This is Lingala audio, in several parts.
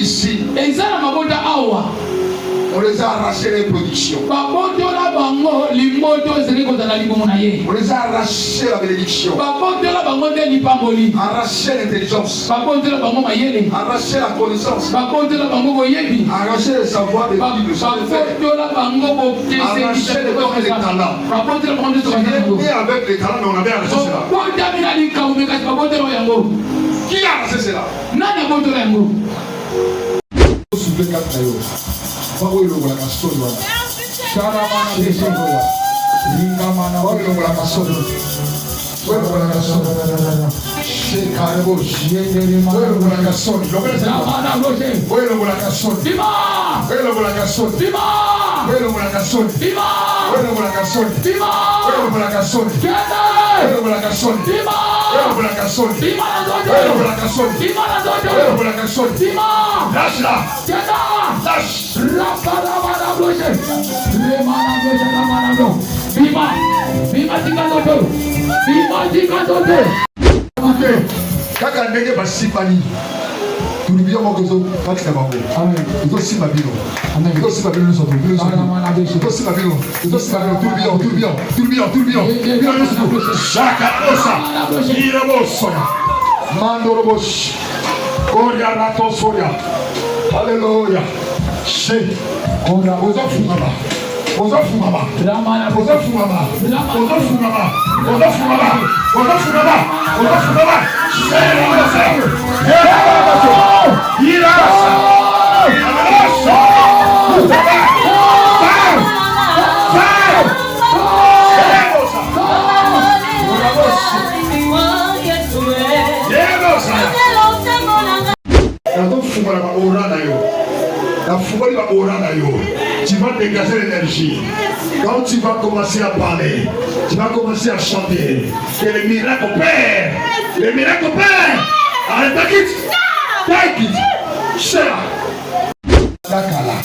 ici. On les a arraché les productions. On les a arraché la bénédiction. Arraché l'intelligence. Arraché la connaissance. Arraché le savoir de Dieu. Arraché le corps et les talents. Et avec les talents, on avait arraché cela. Qui a arraché cela? Kaka ndenge basipani tulibia mokozo katika bango. Amen. Ito simba bino. Amen. Ito simba bino soto. Ito simba bino. Ito simba bino. Tulibia. Shaka osa. Irabosoya. Mandorobosh. Koria rato soya. Hallelujah. She. Koria ozofumaba. Ozofumaba. Tu vas dégager l'énergie. Quand tu vas commencer à parler, tu vas commencer à chanter. Que les miracles opèrent. Les miracles opèrent. Arrête, take it. Share. Dakala.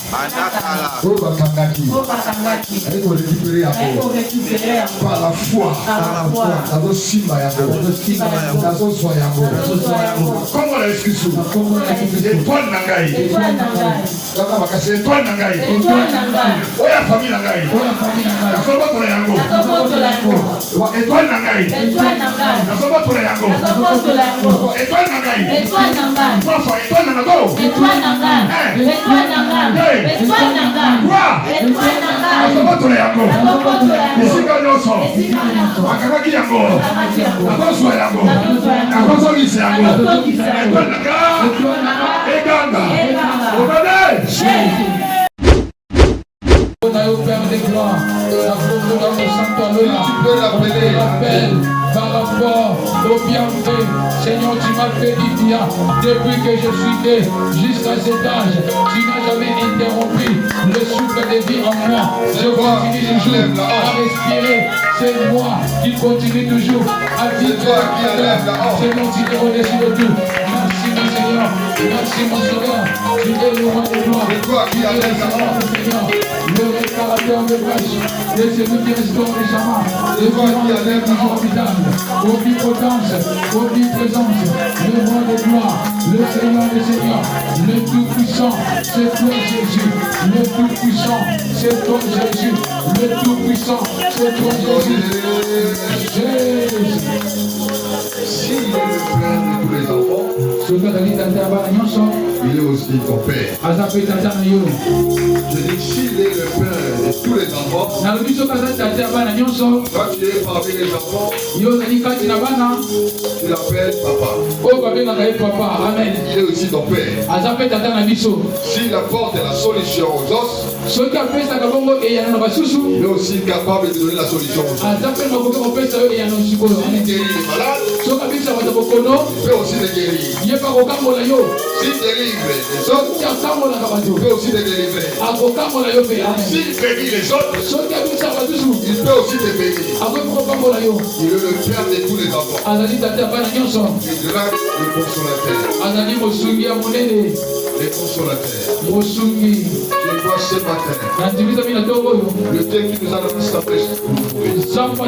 Elle faut récupérer par la foi. Dans le simba yabo. Dans le soin yabo. Comment l'excuse? Étoile nangai. Étoile nangai. Oya famille nangai. Nasoba tole yango. Étoile nangai. Nasoba tole yango. Étoile nangai. Papa étoile nango. Étoile nangai. Père des gloires, la tu peux l'appeler par rapport au bienfait. Seigneur, tu m'as fait du bien depuis que je suis né jusqu'à cet âge. Tu n'as jamais interrompu le souffle de vie en moi. Je continue toujours à respirer. C'est moi qui continue toujours à vivre. Seigneur, tu es au-dessus de tout. Merci mon Seigneur. Merci mon Sauveur. Tu es le roi de gloire. Tu es le Seigneur. Le réparateur de vaches. Et celui qui restaure les chamans. Le roi qui enlève les formidables. Omnipotence, omniprésence, le roi de gloire, le Seigneur des Seigneurs, le Tout-Puissant, c'est toi Jésus, le Tout-Puissant, c'est toi Jésus, le Tout-Puissant, c'est toi Jésus. Jésus. Si il est le Père de tous les enfants, il est aussi ton Père. Je dis s'il est le Père de tous les enfants, toi tu es parmi les enfants, tu l'appelles Papa. Amen. Il est aussi ton Père. S'il apporte la solution aux os, il est aussi capable de donner la solution aux os. S'il guérit les malades, il peut aussi les guérir. S'il délivre les autres, il peut aussi les délivrer. S'il bénit les autres, il peut aussi te bénir. Il est le Père de tous les enfants. Il est là le consolateur. Les consolateurs. Je vois ce matin le Dieu qui nous a donné sa flèche pour nous trouver. Il s'appelle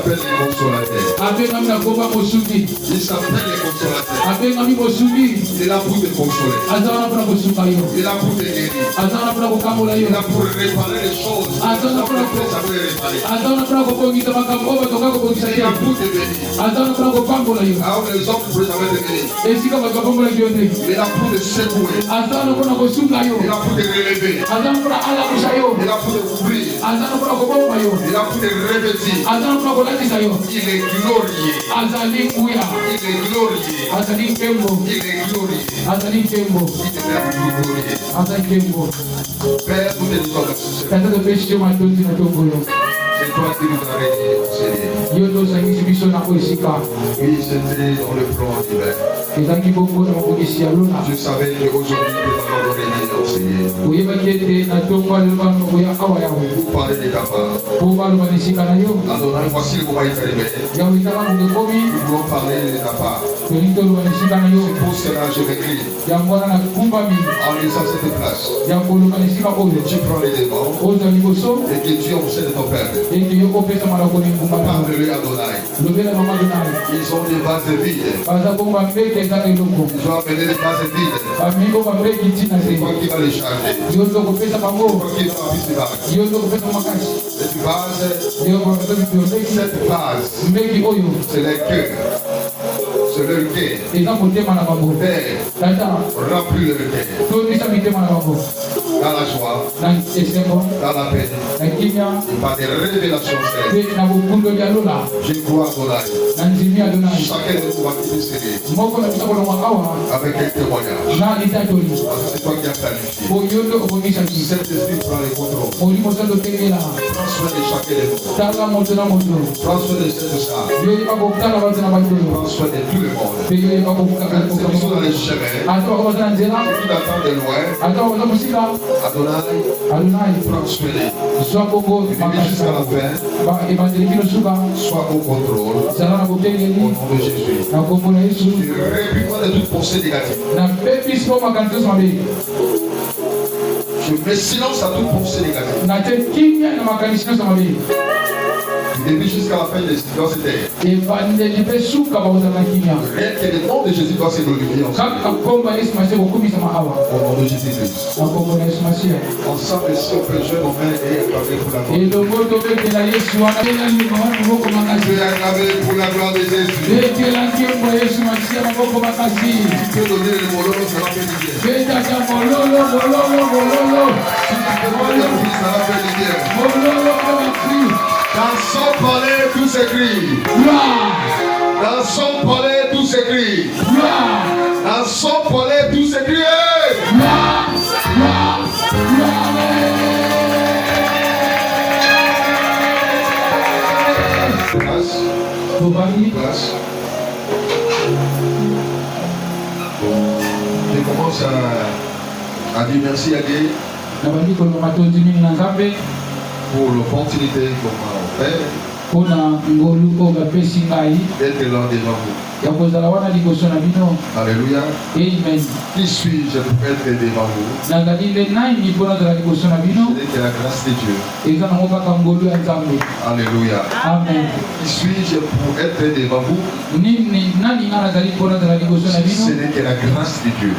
les consolateurs. Il s'appelle les consolateurs. Il est là pour te consoler. Il est là pour te guérir. Il est là pour réparer les choses. Il est là pour réparer. Il est là pour te bénir. Alors les hommes ne peuvent jamais te bénir. Il est là pour te secouer. Il est là pour te relever. Il est là pour te couvrir. Il est là pour te revêtir. Il est glorieux. Il est glorieux. Il est glorieux. Père, nous te disons merci. C'est toi qui nous as réunis, Seigneur. Oui, c'était dans le plan divin. Je savais qu'aujourd'hui nous allons réunir, Seigneur. Vous parlez de ta part. Adonai, voici le moment est arrivé. Nous voulons parler de ta part. C'est pour cela que je m'écris. En lisant cette place. Tu prends les devants et que tu observes de ton Père. Parle-lui Adonai. Ils ont des vases vides. Ils ont amené des vases vides. C'est toi qui vas les charger. C'est toi qui vas remplir ces vases. Cette vase, c'est le cœur. C'est leur cœur. Père, remplis leur cœur. Dans la joie, dans la paix, par des révélations frères. Je crois Adonai. Chacun de nous va quitter avec un témoignage. C'est toi qui as planifié. Cet esprit prend le contrôle. Prends soin de chacun de nous. Prends soin de cette salle. Prends soin de tout le monde. C'est qui sont dans les chemins. C'est qui t'attendent de loin. Adonai, prends soin d'eux. Jusqu'à la fin, sois au contrôle. Au nom de Jésus. Tu réprimes de toute pensée négative. Je mets silence à toute pensée négative. Depuis jusqu'à la fin de cette terre. Rien que le nom de Jésus doit se glorifier. Au nom de Jésus-Christ. Ensemble, si on peut jouer nos mains et acclamer pour la gloire. Pour la gloire de Jésus. Tu peux donner le mololo, ça va faire du bien. Si tu peux donner le fils, ça va faire du bien. Dans son palais, tout s'écrit. Dans son palais, tout s'écrit. Dans son palais, tout s'écrit. Place. Je commence à dire merci à Dieu pour l'opportunité qu'on m'a offert d'être là devant vous. Alléluia. Qui suis-je pour être devant vous? C'est que la grâce de Dieu. Alléluia. Amen. Qui suis-je pour être devant vous? Ce n'est que la grâce de Dieu.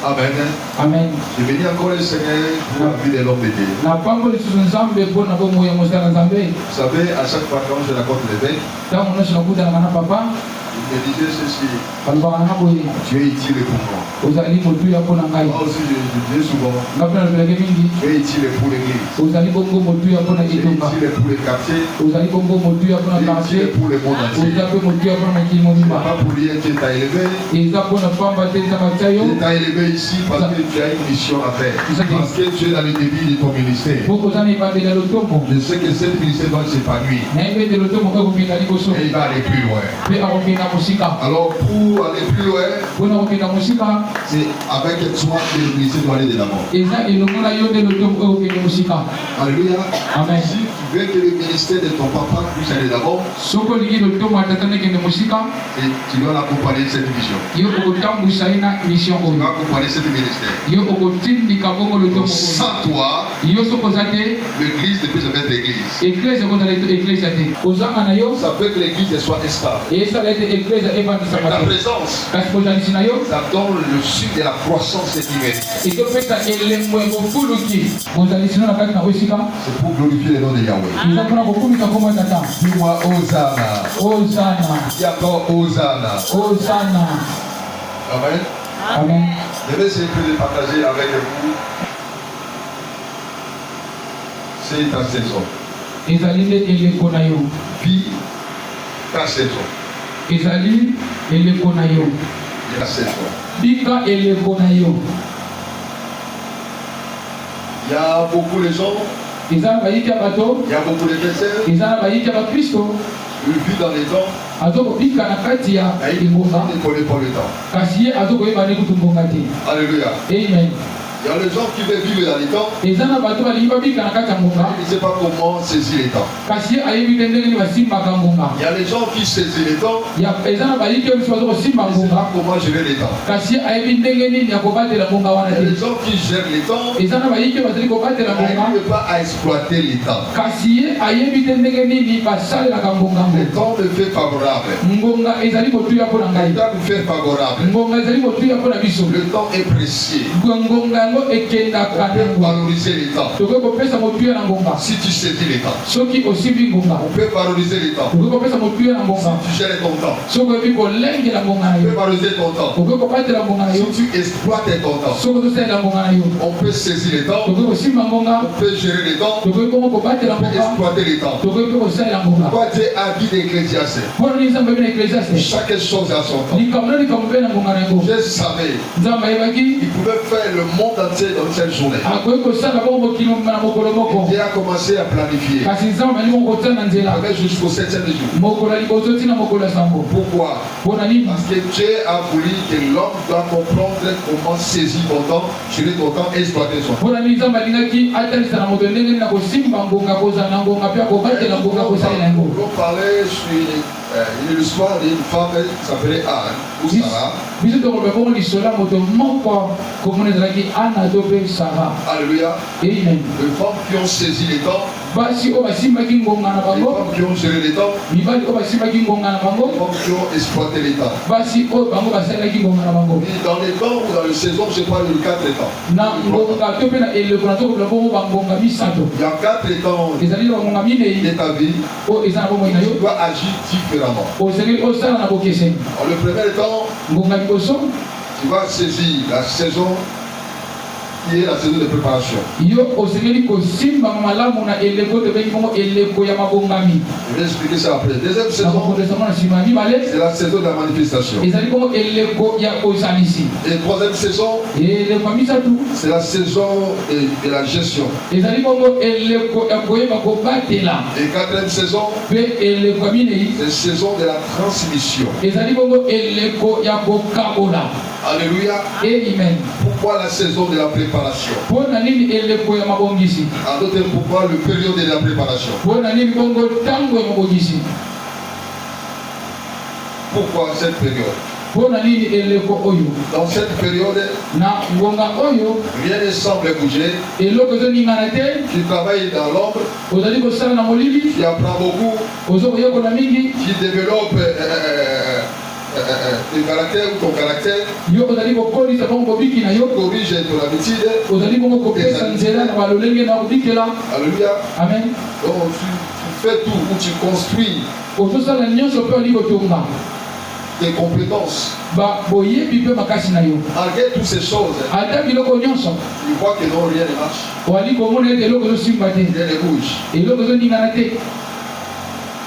Amen. Amen. Je bénis encore le Seigneur pour la vie de l'homme de Dieu. Vous savez, à chaque fois quand je raconte l'évêque, il me disait ceci. Tu es utile pour moi. Moi aussi, je disais souvent. Tu es utile pour l'église. Tu es utile pour les quartiers. Tu es utile pour le monde entier. Pas pour rien que tu as élevé. Tu t'as élevé ici parce que tu as une mission à faire. Parce que tu es dans le début de ton ministère. Je sais que cette ministère doit s'épanouir. Et il va aller plus loin. Alors pour aller plus loin, c'est avec toi que le ministère doit aller de l'avant. Alléluia. Amen. Si tu veux que le ministère de ton papa puisse aller d'abord, et tu dois l'accompagner de cette mission. Tu dois accompagner cette ministère. Sans toi, l'église ne peut jamais être église. Ça peut que l'église soit instable. Ta présence, ça donne le sucre de la croissance humaine. C'est pour glorifier le nom de Yahweh. Dis-moi Hosanna. Hosanna. Dis encore Hosanna. Hosanna. Amen. Amen. Je vais essayer de partager avec vous c'est ta saison. Vis ta saison. La saison. Il y a beaucoup de gens. Il y a beaucoup de chrétiens. Il vit dans les temps. Il ne connaît pas le temps. Alléluia. Amen. Il y a les gens qui veulent vivre dans les temps. Ils ne savent pas comment saisir les temps. Il y a les gens qui saisissent les temps. Ils ne savent pas comment gérer les temps. Il y a les gens qui gèrent les temps. Ils n'arrivent pas à exploiter les temps. Le temps me fait favorable. Le temps me fait favorable. Le temps est précieux. On peut valoriser les temps. Si tu saisis les temps. On peut valoriser les temps. Si tu gères ton temps. On peut valoriser ton temps. Si tu exploites ton temps. On peut saisir les temps. On peut gérer les temps. On peut exploiter les temps. Pourquoi Dieu a dit d'Ecclésiaste? Chaque chose a son temps. Je savais qu'il pouvait faire le monde entier dans cette journée. Dieu a commencé à planifier. Avec jusqu'au 7e jour. Pourquoi? Parce que Dieu a voulu que l'homme doit comprendre comment saisir ton temps, gérer ton temps et exploiter son temps. On parlait sur l'histoire d'une femme qui s'appelait Anne ou Sarah. Alléluia. Amen. Les femmes qui ont saisi les temps. Les femmes qui ont géré les temps. Les femmes qui ont exploité les temps. Et dans les temps ou dans les saisons, je parle de 4 temps. Il y a 4 temps de ta vie. Tu dois agir différemment. Le premier temps, tu vas saisir la saison qui est la saison de préparation. Je vais expliquer ça après. Deuxième saison, c'est la saison de la manifestation. Et troisième saison, c'est la saison de la gestion. Et quatrième saison, c'est la saison de la transmission. Alléluia. Amen. Pourquoi la saison de la préparation? En d'autres, pourquoi le période de la préparation? Pourquoi cette période? Dans cette période, rien ne semble bouger. Tu travailles dans l'ombre. Tu apprends beaucoup. Tu développes ton caractère ou ton caractère. Corrige ton habitude. Alléluia. Amen. Donc tu fais tout où tu construis tes compétences. Malgré toutes ces choses, tu vois que non, rien ne marche. Rien ne bouge.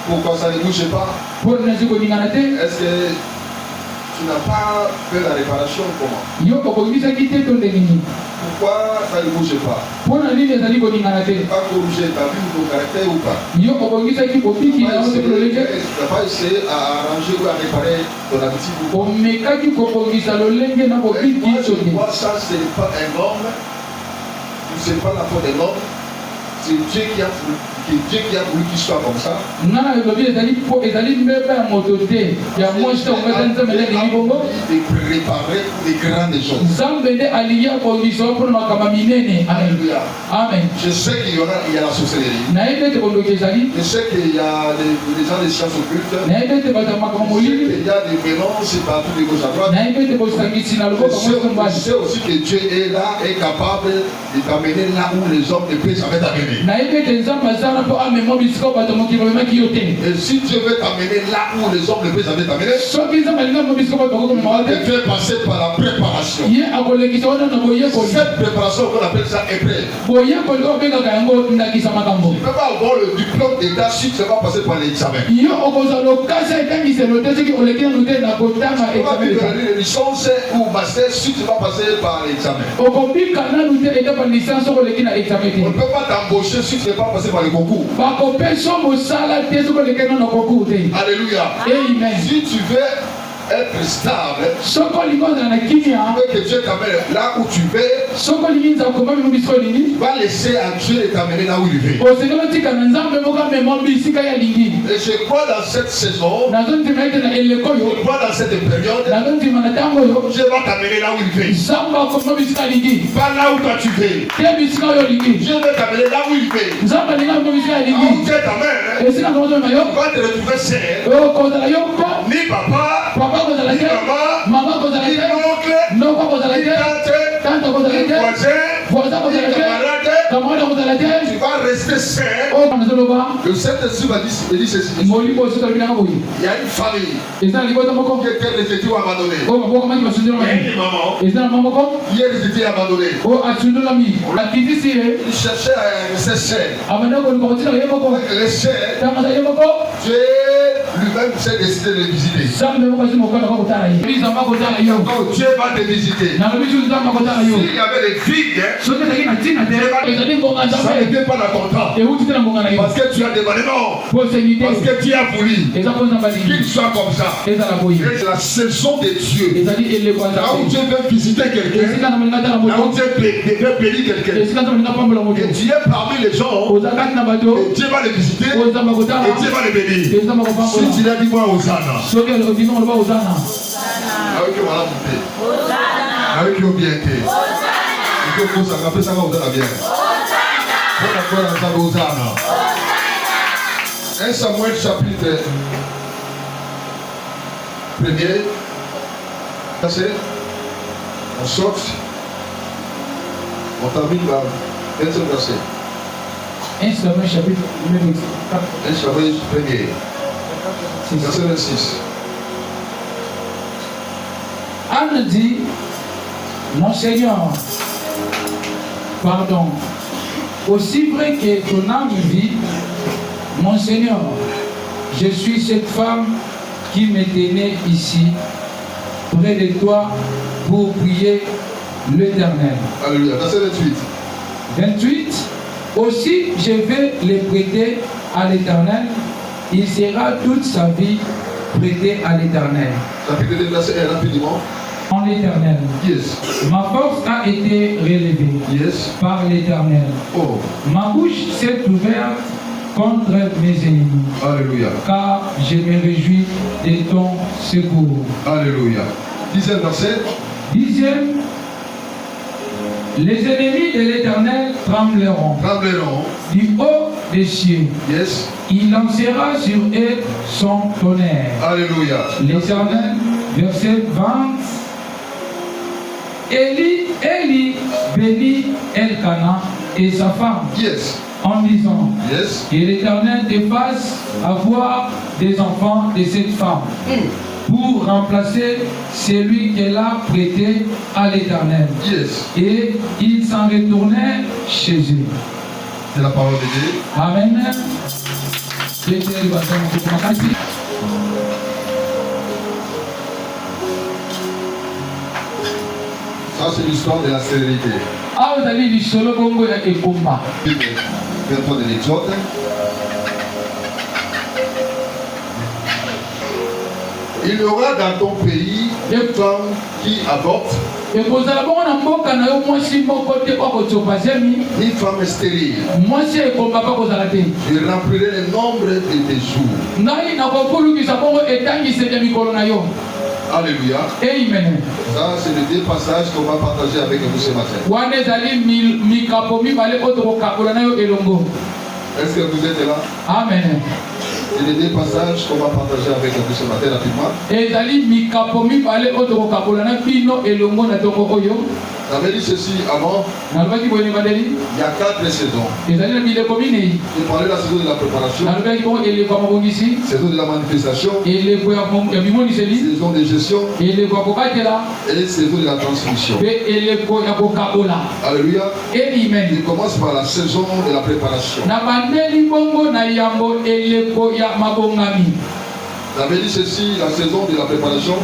Pourquoi ça ne bouge pas? Est-ce que tu n'as pas fait la réparation? Comment? Pourquoi ça ne bouge pas? Tu n'as pas corrigé ta vie ou ton caractère ou pas? Tu n'as pas essayé à arranger ou à réparer ton habitude? Moi, ça, ce n'est pas un homme. Ce n'est pas la faute d'un homme. C'est Dieu qui a que Dieu qui a voulu qu'il soit comme ça. Il est préparé pour des grandes choses. Alléluia. Amen. Je sais qu'il y a la sorcellerie. Je sais qu'il y a des gens des sciences occultes. Il y a des mélanges partout de gauche à droite. Je sais aussi que Dieu est là, est capable de t'amener là où les hommes ne peuvent jamais t'amener. Et si Dieu veut t'amener là où les hommes ne peuvent jamais t'amener, il te fait passer par la préparation. Cette préparation, on appelle ça épreuve. Tu ne peux pas avoir le diplôme d'état si tu ne vas pas passer par l'examen. Tu ne peux pas faire une licence ou master si tu ne vas pas passer par l'examen. On ne peut pas t'embaucher si tu ne vas pas passer par le concours. Alléluia. Amen. Si tu veux être stable, tu veux que Dieu t'amène là où tu veux, va laisser à Dieu t'amener là où il veut. Et je crois dans cette saison, je crois dans cette période, Dieu va t'amener là où il veut. Pas là où toi tu veux. Dieu va t'amener là où il veut. Là où Dieu t'amène, tu vas te retrouver seul. Ni papa, ni maman, ni oncle, ni tante, ni voisin, ni camarade. Tu vas rester seul. Le Saint-Esprit m'a dit ceci. Il y a une famille qui était rejetée ou abandonnée. Il y a une maman qui est rejetée et abandonnée. Il cherchait à rester seul. Le seul, Dieu lui-même s'est décidé de le visiter. Dieu va te visiter. S'il y avait des vides, ça n'était pas dans ton temps. Parce que tu as demandé non. Parce que tu as voulu qu'il soit comme ça. Et c'est la saison de Dieu. Là où Dieu veut visiter quelqu'un, là où Dieu veut bénir quelqu'un. Et Dieu est parmi les gens. Et Dieu va les visiter. Et Dieu va les bénir. Si tu l'as dit, moi, Hosanna. Avec qui on va la monter. Avec qui on bien été. Il faut ça rappeler ça va Hosanna bien. Hosanna. 1 Samuel chapitre 1er. On sort. On termine par 25 verset. 1 Samuel chapitre 1er. 1 Samuel 1er. Verset 26. Anne dit, mon Seigneur, pardon, aussi vrai que ton âme vit, mon Seigneur, je suis cette femme qui me tenait ici, près de toi, pour prier l'Éternel. Alléluia. Verset 28. 28. Aussi, je vais les prêter à l'Éternel. Il sera toute sa vie prêté à l'Éternel. Chapitre 2, verset 1, rapidement. En l'Éternel. Yes. Ma force a été relevée. Yes. Par l'Éternel. Oh. Ma bouche s'est ouverte contre mes ennemis. Alléluia. Car je me réjouis de ton secours. Alléluia. 10e verset. 10e. Les ennemis de l'Éternel trembleront. Trembleront. Du haut des cieux. Yes. Il lancera sur eux son tonnerre. Alléluia. L'Éternel, verset 20. Élie bénit Elkana et sa femme. Yes. En disant, yes. Que l'Éternel te fasse avoir des enfants de cette femme. Pour remplacer celui qu'elle a prêté à l'Éternel. Yes. Et ils s'en retournaient chez eux. C'est la parole de Dieu. Amen. Ça, c'est l'histoire de la stérilité. Viens-toi de l'Exode. Il y aura dans ton pays une femme qui avorte Ni femme stérile. Je remplirai le nombre de tes jours. Alléluia. Amen. Ça, c'est les deux passages qu'on va partager avec vous ce matin. Est-ce que vous êtes là? Amen. C'est les deux passages qu'on va partager avec vous ce matin rapidement. J'avais dit ceci avant. Il y a 4 saisons. J'ai parlé de la saison de la préparation, saison de la manifestation, saison de gestion et saison de la transmission. Alléluia. Il commence par la saison de la préparation. J'avais dit ceci, la saison de la préparation.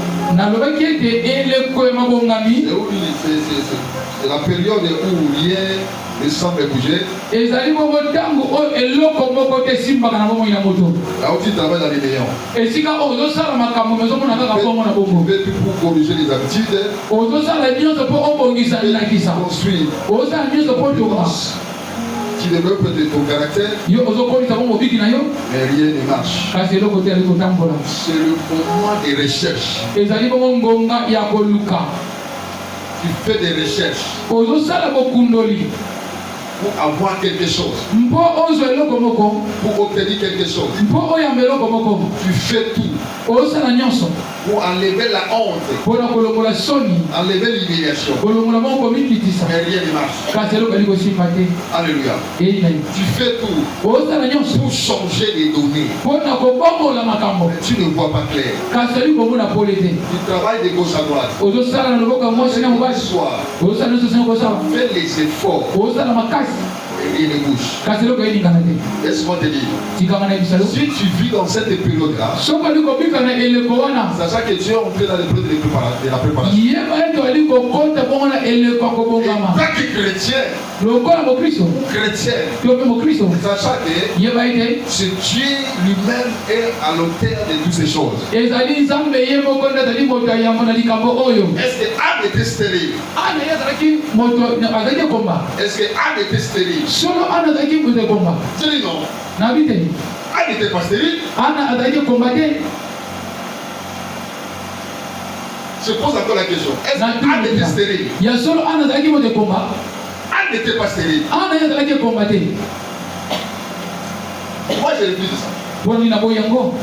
C'est la période où rien ne semble bouger. Là où tu travailles dans les maisons. Pour corriger les habitudes. Construire. Tu développes ton caractère, mais rien ne marche. C'est le moment des recherches. Tu fais des recherches pour avoir quelque chose, pour obtenir quelque chose. Tu fais tout pour enlever la honte, enlever l'humiliation, mais rien ne marche. Alléluia. Tu fais tout pour changer les données, mais tu ne vois pas clair. Tu travailles de gauche à droite. Fais les efforts, et rien ne bouge. Laisse-moi te dire, si tu vis dans cette période-là, sachant que tu es entré dans l'épreuve de la préparation, et tant que chrétien, sachant que c'est Dieu lui-même est à l'auteur de toutes ces choses. Est-ce que Anne était stérile? Est-ce que Anne était stérile? Solo Anna zaki kuze komba. Je dis non. Nabite. Anne n'était pas stérile. Anna azaki combattre. Je pose encore la question. Est-ce que Anne était stérile? Il y a solo Anna zaki kuze komba. Anne n'était pas stérile. Anna zaki combattre. Moi j'ai réfléchi ça. Bon ni nabo yango.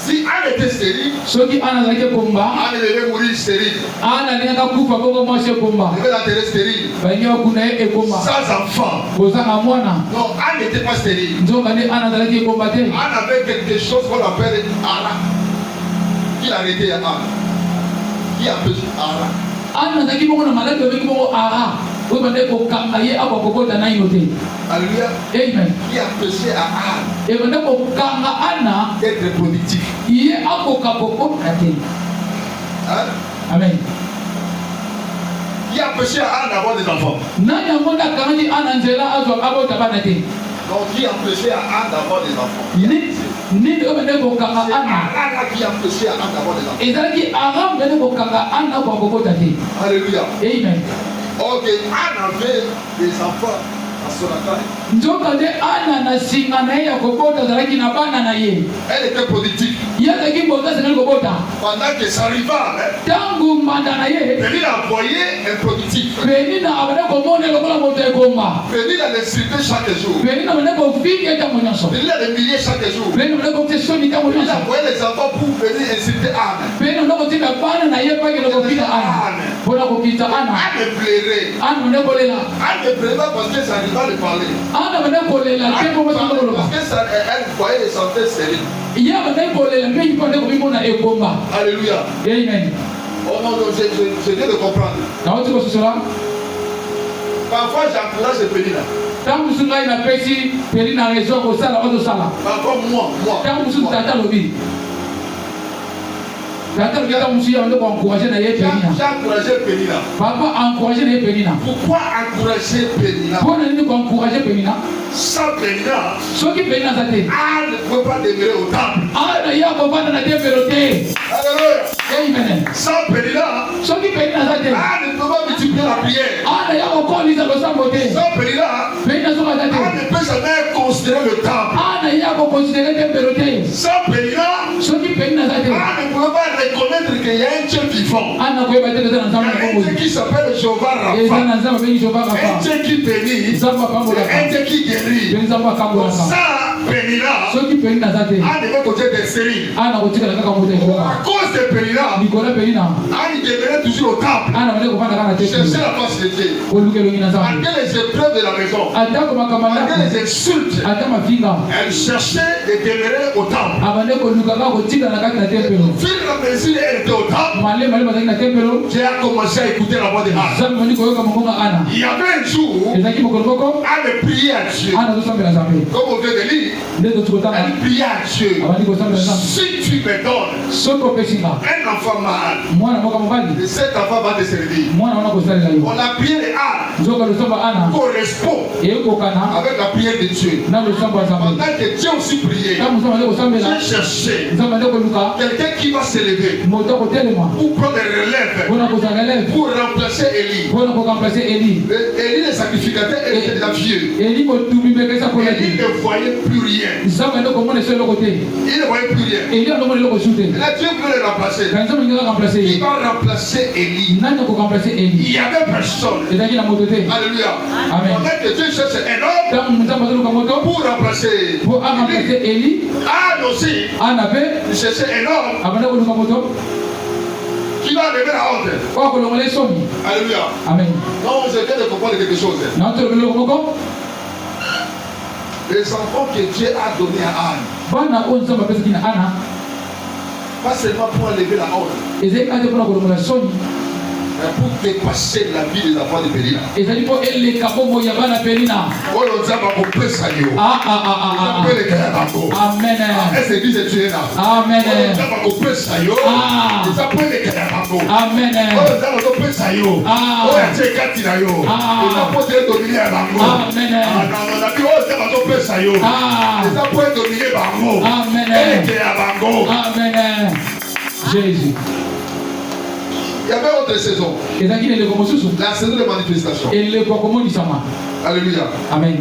Si Anne était stérile, soki Anna zaki komba, Anne devait mourir stérile. Anna nenda kufa boko mwase komba. Devait l'enterrer stérile. Banyo kuna e komba. Sans enfant. Bozanga mwana. Non, Anne n'était pas stérile. Nzoka ne Anna zaki combattre. Anne avait quelque chose qu'on appelle Ara. Qui l'a arrêté à Anne? Qui a empêché Ara? Anna zaki boko na malade beki boko Ara. Alléluia. Amen. Qui a empêché à Anne d'être productif. Hein? Amen. Qui a empêché à Anne d'avoir des enfants. Donc qui a empêché à Anne d'avoir des enfants. Ni qui a empêché à Anne d'avoir des enfants. Alléluia. Amen. Ok, Anne avait des enfants à son attaque. Elle était productive. Pendant que ça arriva, Pénine a envoyé un productif. Pénine allait citer chaque jour. Pénine allait milliers chaque jour. Il envoyait les enfants pour venir inciter Anne. Anne pleurait. Anne ne pleurait pas parce que ça arriva de parler. Parce que ça, elle voyait les santé stériles. Alléluia. Amen. Oh non, je viens de comprendre. Parfois j'encourage Pénine. Parfois moi. J'ai encouragé Pénina. Papa encouragé Pénina. Pourquoi encourager Pénina? Sans Pénina, Anne ne peut pas demeurer au temple. Alléluia. Alléluia. Amen. Sans Pélina, Ce qui fait dans la tête. Ah, ne peut pas multiplier la prière. Ah, il y a encore les autres sans beauté. Sans Pélina, Ah, ne peut jamais considérer le temple. Ah, il y a encore considérer des pérotés. Sans Pélina, Ce qui fait dans la tête. Ah, ne peut pas reconnaître qu'il y a un Dieu vivant. Ah, n'a pas été dans ensemble. Un Dieu qui s'appelle Jéhovah Rapha. Un Dieu qui bénit. Un Dieu qui guérit. Ça, Pélina, ce qui fait dans la tête. Ah, ne peut côté des séries. Ah, n'a pas été dans la beauté. À cause de Pélina, Nicolas Pélina. Ah, il devenait toujours au temple. Ah, n'a pas été dans la tête. Chercher la face de Dieu. Malgré les épreuves de la maison. Malgré les insultes. Elle cherchait de demeurer au temple. Au fur et à mesure elle était au temple, Dieu a commencé à écouter la voix de Anne. Il y avait un jour, Anne priait à Dieu. Comme on vient de lire, elle priait à Dieu. Si tu me donnes un enfant malade, cet enfant va te servir. On a prié de Anne correspond avec la prière de Dieu. Pendant que Dieu aussi priait, Dieu cherchait quelqu'un qui va s'élever pour prendre le relève, pour remplacer Élie. Élie le sacrificateur était déjà vieux. Élie ne voyait plus rien. Il ne voyait plus rien. Et là, Dieu veut le remplacer. Qui va remplacer Élie? Il y avait personne. Alléluia. Amen. Pendant que Dieu cherche un homme pour remplacer Élie, Anne aussi, il cherchait un homme qui va lever la honte. Alléluia. Amen. Non, je viens de comprendre quelque chose. Les enfants que Dieu a donnés à Anne, pas seulement pour enlever la honte, mais pour dépasser la vie des enfants de Pélina. Amen. Est-ce que Dieu est là? Amen. Amen. Jésus. Il y avait autre saison. La saison de manifestation. Alléluia. Amen.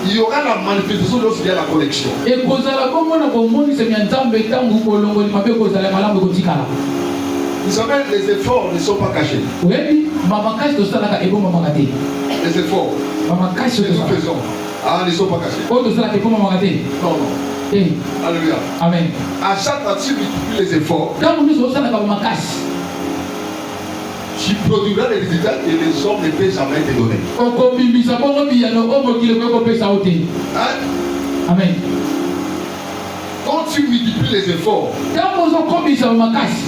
Il y aura la manifestation lorsqu'il y a la connexion. Vous savez, les efforts ne sont pas cachés. Les efforts que nous faisons ne sont pas cachés. Non, non. Alléluia. Amen. À chaque fois que tu multiplies les efforts, tu produiras les résultats que les hommes ne peuvent jamais te donner. Amen. Quand tu multiplies les efforts,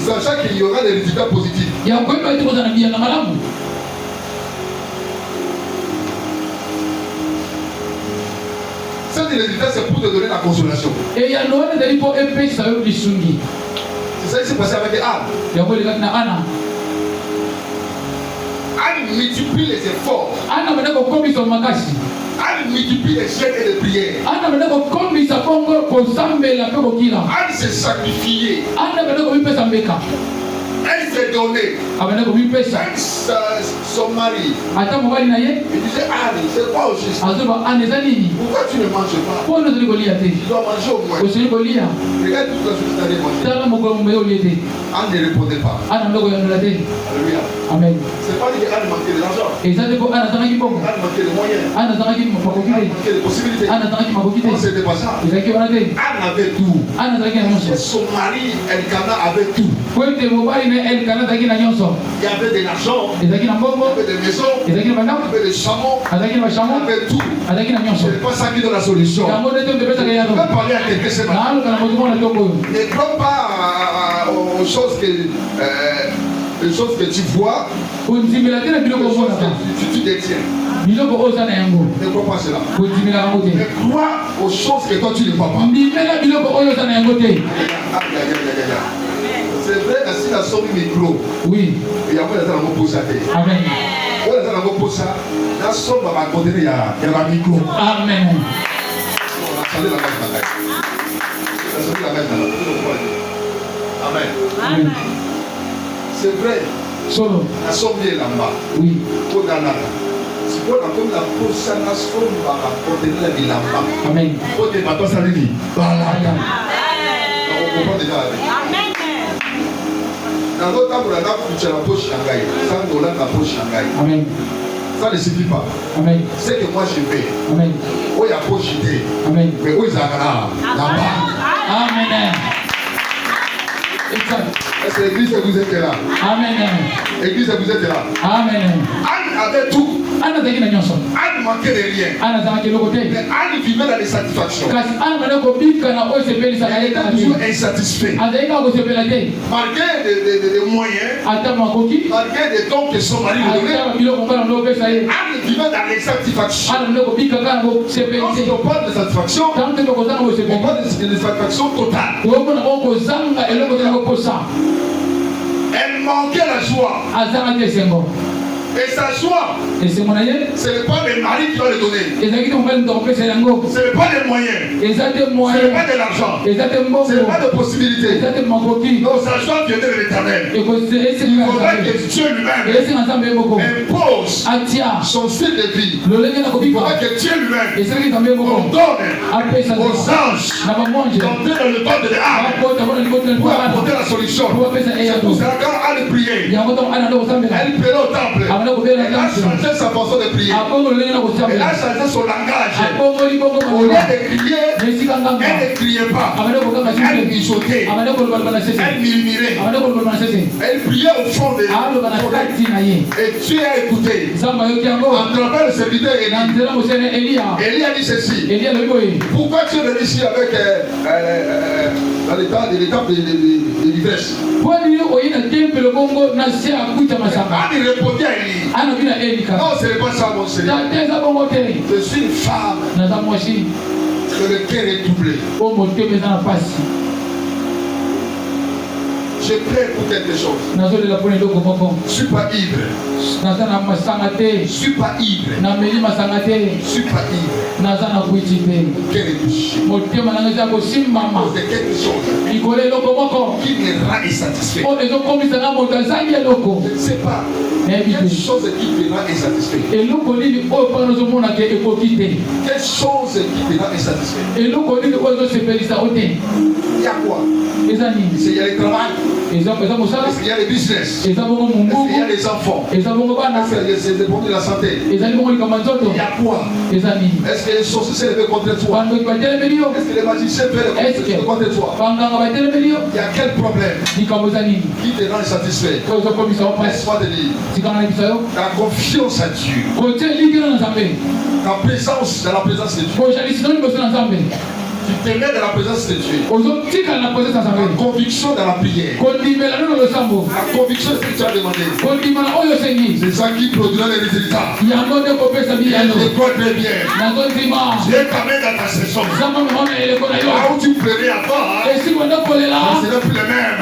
sachant qu'il y aura des résultats positifs. Ces résultats, c'est pour te donner la consolation. C'est ça qui s'est passé avec Anne. Anne multiplie les efforts. Anne multiplie les jeûnes et les prières. Anne s'est sacrifiée. Elle s'est donnée. Même son mari, il disait Anne, c'est quoi au juste? Pourquoi tu ne manges pas? Tu dois manger au moins. Regarde toute la société manger. Anne ne répondait pas. Alléluia. Amen. C'est pas dit qu'Anne manquait de l'argent. Anne manquait de moyens. Anne manquait de possibilités. Non, c'était pas ça. Anne avait tout. Son mari, Elkana, avait tout. Il y avait de l'argent, il y avait des maisons, il y avait des chameaux, il y avait tout. Ce n'est pas ça qui donne la solution. Je vais parler à quelqu'un ce matin. Ne crois pas aux choses que tu vois, aux choses que tu détiens. Ne crois pas cela. Mais crois aux choses que toi tu ne vois pas. C'est vrai que si la somme micro, oui, il y a pas de poser ça. Amen. On a poser ça. La somme va côté il y a la micro. Amen. Amen. C'est vrai. Solo. La somme est là-bas. Oui. Pour dans la. C'est pour la comme la prochaine somme va apporter la vie là-bas. Amen. Pour tes papas ça dit. Voilà. On comprend déjà. Amen. Dans l'autre temps, on a la poche Shanghai. Ça, on a la poche Shanghai. Amen. Ça ne suffit pas. Amen. C'est que moi je fais. Amen. Où il y a poche idée. Amen. Mais où ils ont là-bas. Amen. Est-ce que l'église vous êtes là? Amen. L'église vous êtes là. Amen. Anne avait tout. Anne manquait de rien. Mais Anne vivait dans les satisfactions. Elle était toujours insatisfaite. Malgré des moyens, malgré des dons que son mari lui donnait, Anne vivait dans l'insatisfaction. Quand on parle de satisfaction, on parle de satisfaction totale. Elle manquait la joie. Et sa joie, ce n'est pas le mari qui va le donner. Ce n'est pas les moyens. Ce n'est pas de l'argent. Ce n'est pas de possibilités. Non, sa joie vient de l'Éternel. Il faudrait que Dieu lui-même impose son style de vie. Il faudrait que Dieu lui-même ordonne aux anges d'entrer dans le temple de l'âme pour apporter la solution. C'est pour cela quand Anne priait, elle priait au temple. Elle a changé sa façon de prier. Elle a changé son langage. Au lieu de crier, elle ne criait pas. Elle mijotait. Elle murmurait. Elle priait au fond de l'âme. Et Dieu a écouté. À travers le serviteur Élie. Élie a dit ceci. Pourquoi tu es venu ici avec l'état de l'ivresse? Il répondit à Élie. Non, ce n'est pas ça, mon Seigneur. Je suis une femme. Que le cœur est doublé. Je prie pour quelque chose. Je ne suis pas ivre. Je ne suis pas ivre. Je ne suis pas ivre. Mon cœur est touché. C'est quelque chose qui me rend insatisfait. Je ne sais pas. Quelle chose qui te rend insatisfait? Quelle chose qui te rend insatisfait? Il y a quoi? Il y a le travail. Est-ce qu'il y a le business? Est-ce qu'il y a les enfants? Est-ce qu'il y a la santé? Il y a quoi? Est-ce que les sorciers veulent contre toi? Est-ce que les magiciens veulent contre toi? Il y a quel problème qui te rend insatisfait? Laisse-moi te dire. Ta confiance à Dieu. Ta présence dans la présence de Dieu. Tu te mets dans la présence de Dieu. La conviction dans la prière. La conviction de ce que tu as demandé. C'est ça qui produira les résultats. Il te croit très bien. Dieu t'amène dans ta saison. Là où tu pleurais avant, ce n'est plus le même.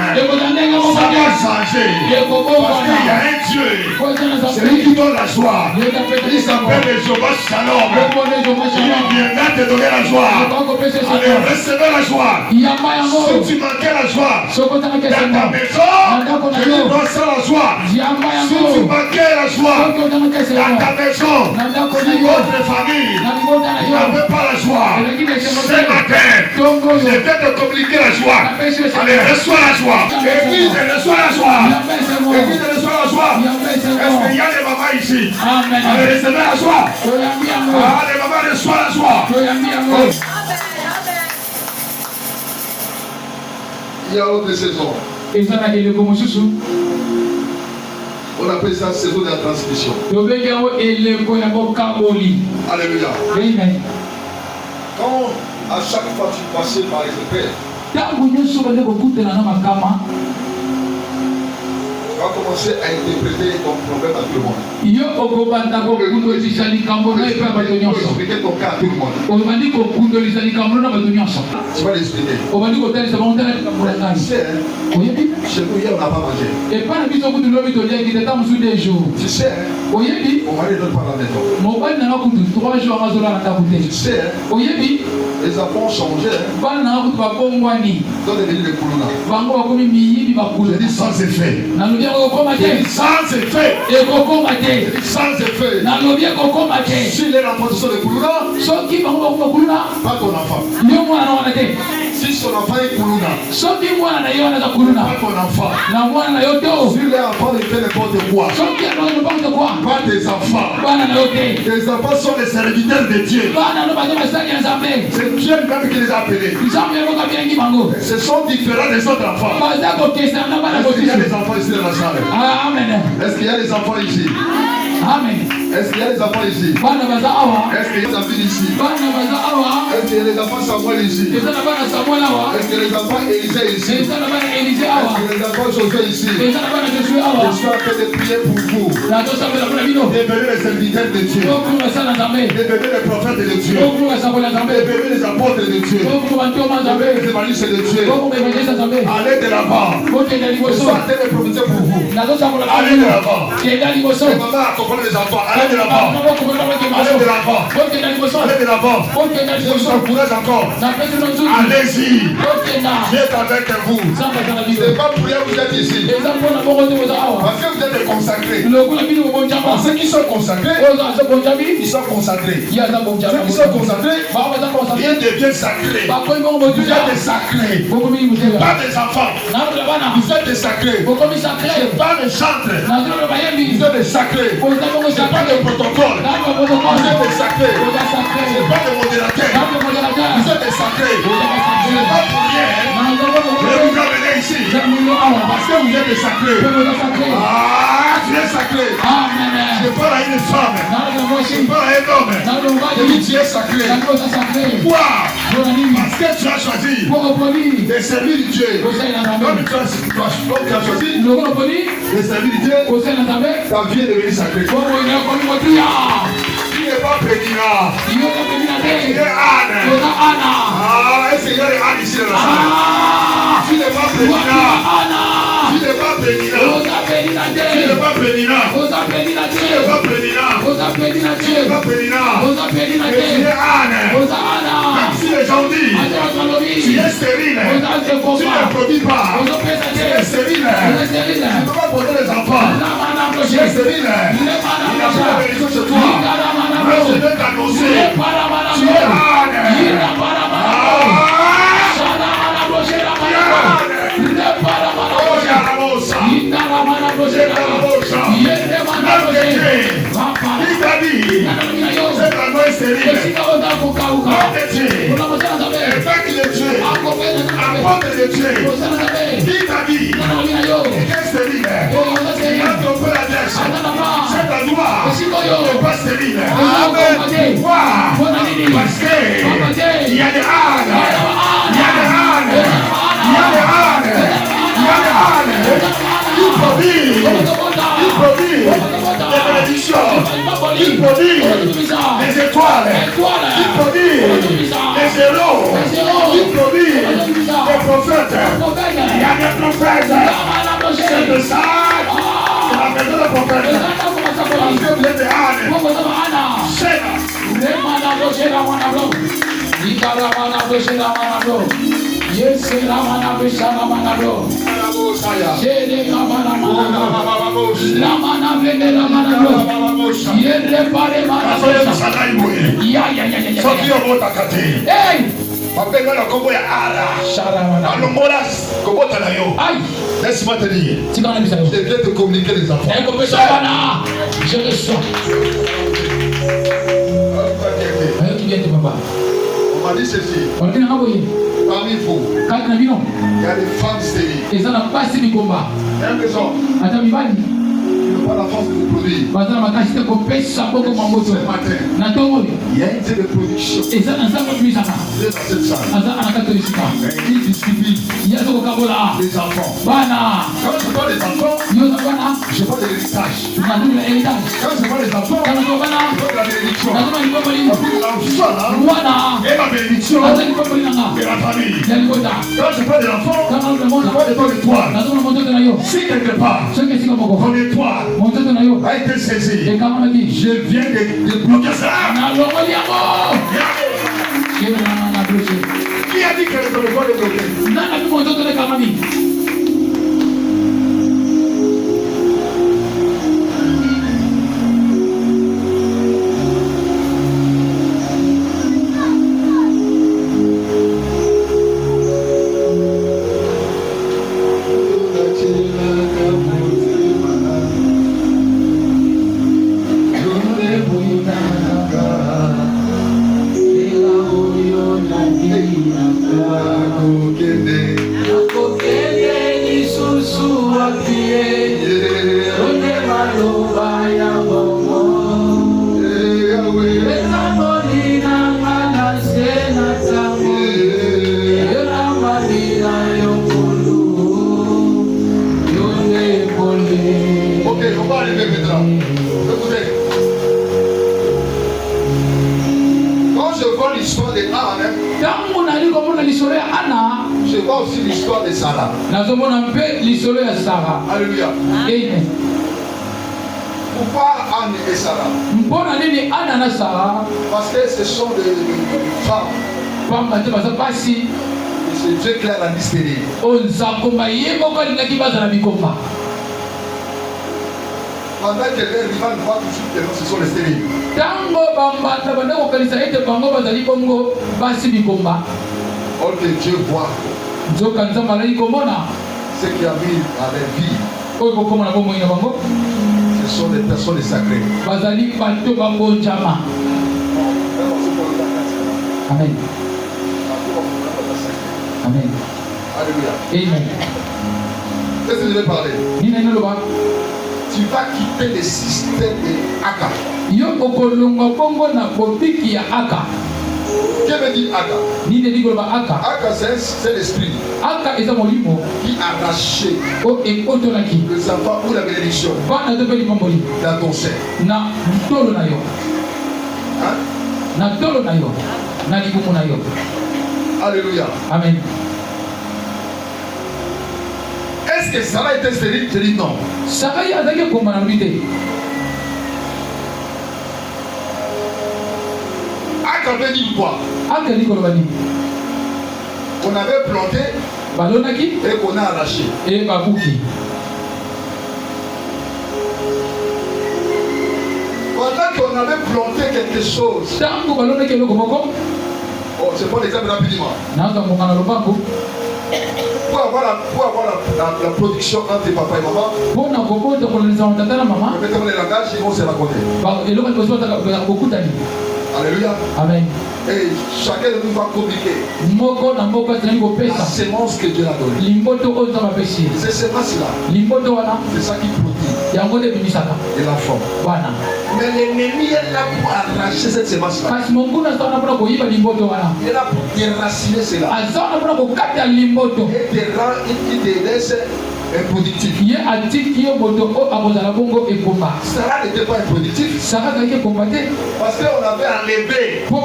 Ça va changer. Parce qu'il y a un Dieu. C'est lui qui donne la joie. Il s'appelle Jéhovah Shalom. Il viendra te donner la joie. Allez, recevez la joie. Si tu manquais la joie dans ta maison, tu dois sans la joie. Si tu manquais la joie dans ta maison, si votre famille n'avait pas la joie, ce matin, je vais te communiquer la joie. Allez, reçois la joie. Église, reçois la joie. Église, reçois la joie. Est-ce qu'il y a des mamans ici? Allez, recevez la joie. Allez, maman, reçois la joie. Il y a autre saison. On appelle ça saison de la transmission. Alléluia. Amen. Quand à chaque fois tu passais par les épreuves, tu vas commencer à interpréter ton problème à tout le monde. Tu expliquer ton cas à tout le monde. Tu vas l'expliquer. Tu sais, chez nous hier on n'a pas mangé. Tu sais, mon mari ne donne pas la maison. Tu sais, Les enfants ont changé. Ils ont devenu des Koulouna. J'ai dit sans effet. J'ai dit sans effet. J'ai dit sans effet. Si les enfants sont des Koulouna, pas ton enfant. Si son enfant est Koulouna, pas ton enfant. Si les enfants ne font n'importe quoi, pas tes enfants. Les enfants sont les serviteurs de Dieu. C'est Dieu même qui les a appelés. Ce sont différents des autres enfants. Est-ce qu'il y a des enfants ici dans la salle? Amen. Est-ce qu'il y a des enfants ici? Amen. Est-ce qu'il y a des enfants ici? Est-ce qu'il y a des enfants ici? Est-ce qu'il y a des enfants Samuel ici? Est-ce qu'il y a des enfants Élisée ici? Est-ce qu'il y a des enfants Josué ici? Je suis en train de prier pour vous. Devenez les serviteurs de Dieu. Devenez les prophètes de Dieu. Devenez les apôtres de Dieu. Devenez les évangélistes de Dieu. Allez de l'avant. Je suis en train de prophétiser pour vous. Allez de l'avant. Et maman accompagne les enfants. Allez de l'avant. Allez de l'avant. Allez de l'avant. Je vous encourage encore. Allez-y. Dieu est avec vous. Ce n'est pas pour rien que vous êtes ici. Parce que vous êtes consacrés. Ceux qui sont consacrés, ils sont consacrés. Ceux qui sont consacrés, ils deviennent sacrés. Vous êtes des sacrés. Pas des enfants. Vous êtes des sacrés. C'est pas des chantres. Vous êtes des sacrés. C'est pas des protocoles. Vous êtes des sacrés. C'est pas des modérateurs. Vous êtes des sacrés. Ce n'est pas pour rien. Je vous amener ici. Parce que vous êtes des sacrés. Ah, tu es sacré. Je parle à une femme. Je parle à un homme. Je dis tu es sacré. Pourquoi? Parce que tu as choisi de servir Dieu. Comme tu as choisi de servir Dieu, ta vie est devenue sacrée. Tu n'es pas Pénina. Tu es Anne. Ah, est-ce qu'il y a des Anne ici dans la salle? Tu n'es pas Pénina. Tu n'es pas Pénina. Tu n'es pas Pénina. Tu n'es pas Pénina. Tu n'es pas Pénina. Mais tu es Anne. Même si les gens disent tu es stérile, tu ne produis pas, tu es stérile, tu ne peux pas porter les enfants, tu es stérile, il n'y a pas de bénédiction chez toi. Mais je vais t'annoncer, tu es Anne. Il t'a dit, c'est un nom stérile. Et tant qu'il est Dieu, apporte de Dieu. Il t'a dit, il est stérile. Il a trompé la dèche. C'est à toi, il n'est pas stérile. Amen. Pourquoi? Parce qu'il y a des ânes. Il y a des ânes. Il y a des ânes. Il y a des ânes. Il produit des bénédictions. Il produit des étoiles. Il produit des héros. Il produit des prophètes. Il y a des prophètes. C'est de ça. C'est la maison de prophètes. Parce que vous êtes des ânes. Laisse-moi te dire, je viens te communiquer les enfants. Je reçois. On m'a dit ceci. Parmi vous, il y a des femmes stériles. Même les hommes. Ils n'ont pas la force de vous produire. Ce matin, il y a une série de production. Vous êtes dans cette salle. Il distribue les enfants. Quand je parle des enfants, je parle de l'héritage. Quand je parle des enfants, je parle de la bénédiction. L'enfant est la bénédiction de la famille. Quand je parle de l'enfant, je parle de ton étoile. Si quelque part, ton étoile a été saisi, je viens de bloquer ça. Qui a dit que le téléphone est bloqué? Je vois aussi l'histoire de Sarah. Alléluia. Pourquoi Anne et Sarah? Parce que ce sont des femmes. C'est Dieu clair la mystère. Pendant que les rivales voient tout de suite que ce sont les stériles. Or que Dieu voit ce qui a mis à leur vie. Ce sont des personnes sacrées. Amen. Amen. Alléluia. Amen. Qu'est-ce que je vais parler? Tu vas quitter le système de Aka. Que veut dire Aka? Aka, c'est l'esprit qui arrachait les enfants ou la bénédiction dans ton sein. Alléluia. Amen. Est-ce que Sarah était stérile? Je dis non. Sarah a dit comment on dit. Aka veut dire quoi? Aka dit quoi? On avait planté et qu'on a arraché. Et babouki. Pendant qu'on avait planté quelque chose. Oh, c'est pas l'exemple rapidement. Pour avoir la production entre papa et maman, mettons les langages, ils vont se raconter. Alléluia. Amen. Et chacun de nous va communiquer la sémence que Dieu a donnée. C'est sémence-là. C'est ça qui produit. Et l'enfant. Mais l'ennemi est là pour arracher cette sémence-là. Il est là pour déraciner cela. Et te laisse improductif. Sarah n'était pas improductif. Parce qu'on avait enlevé, on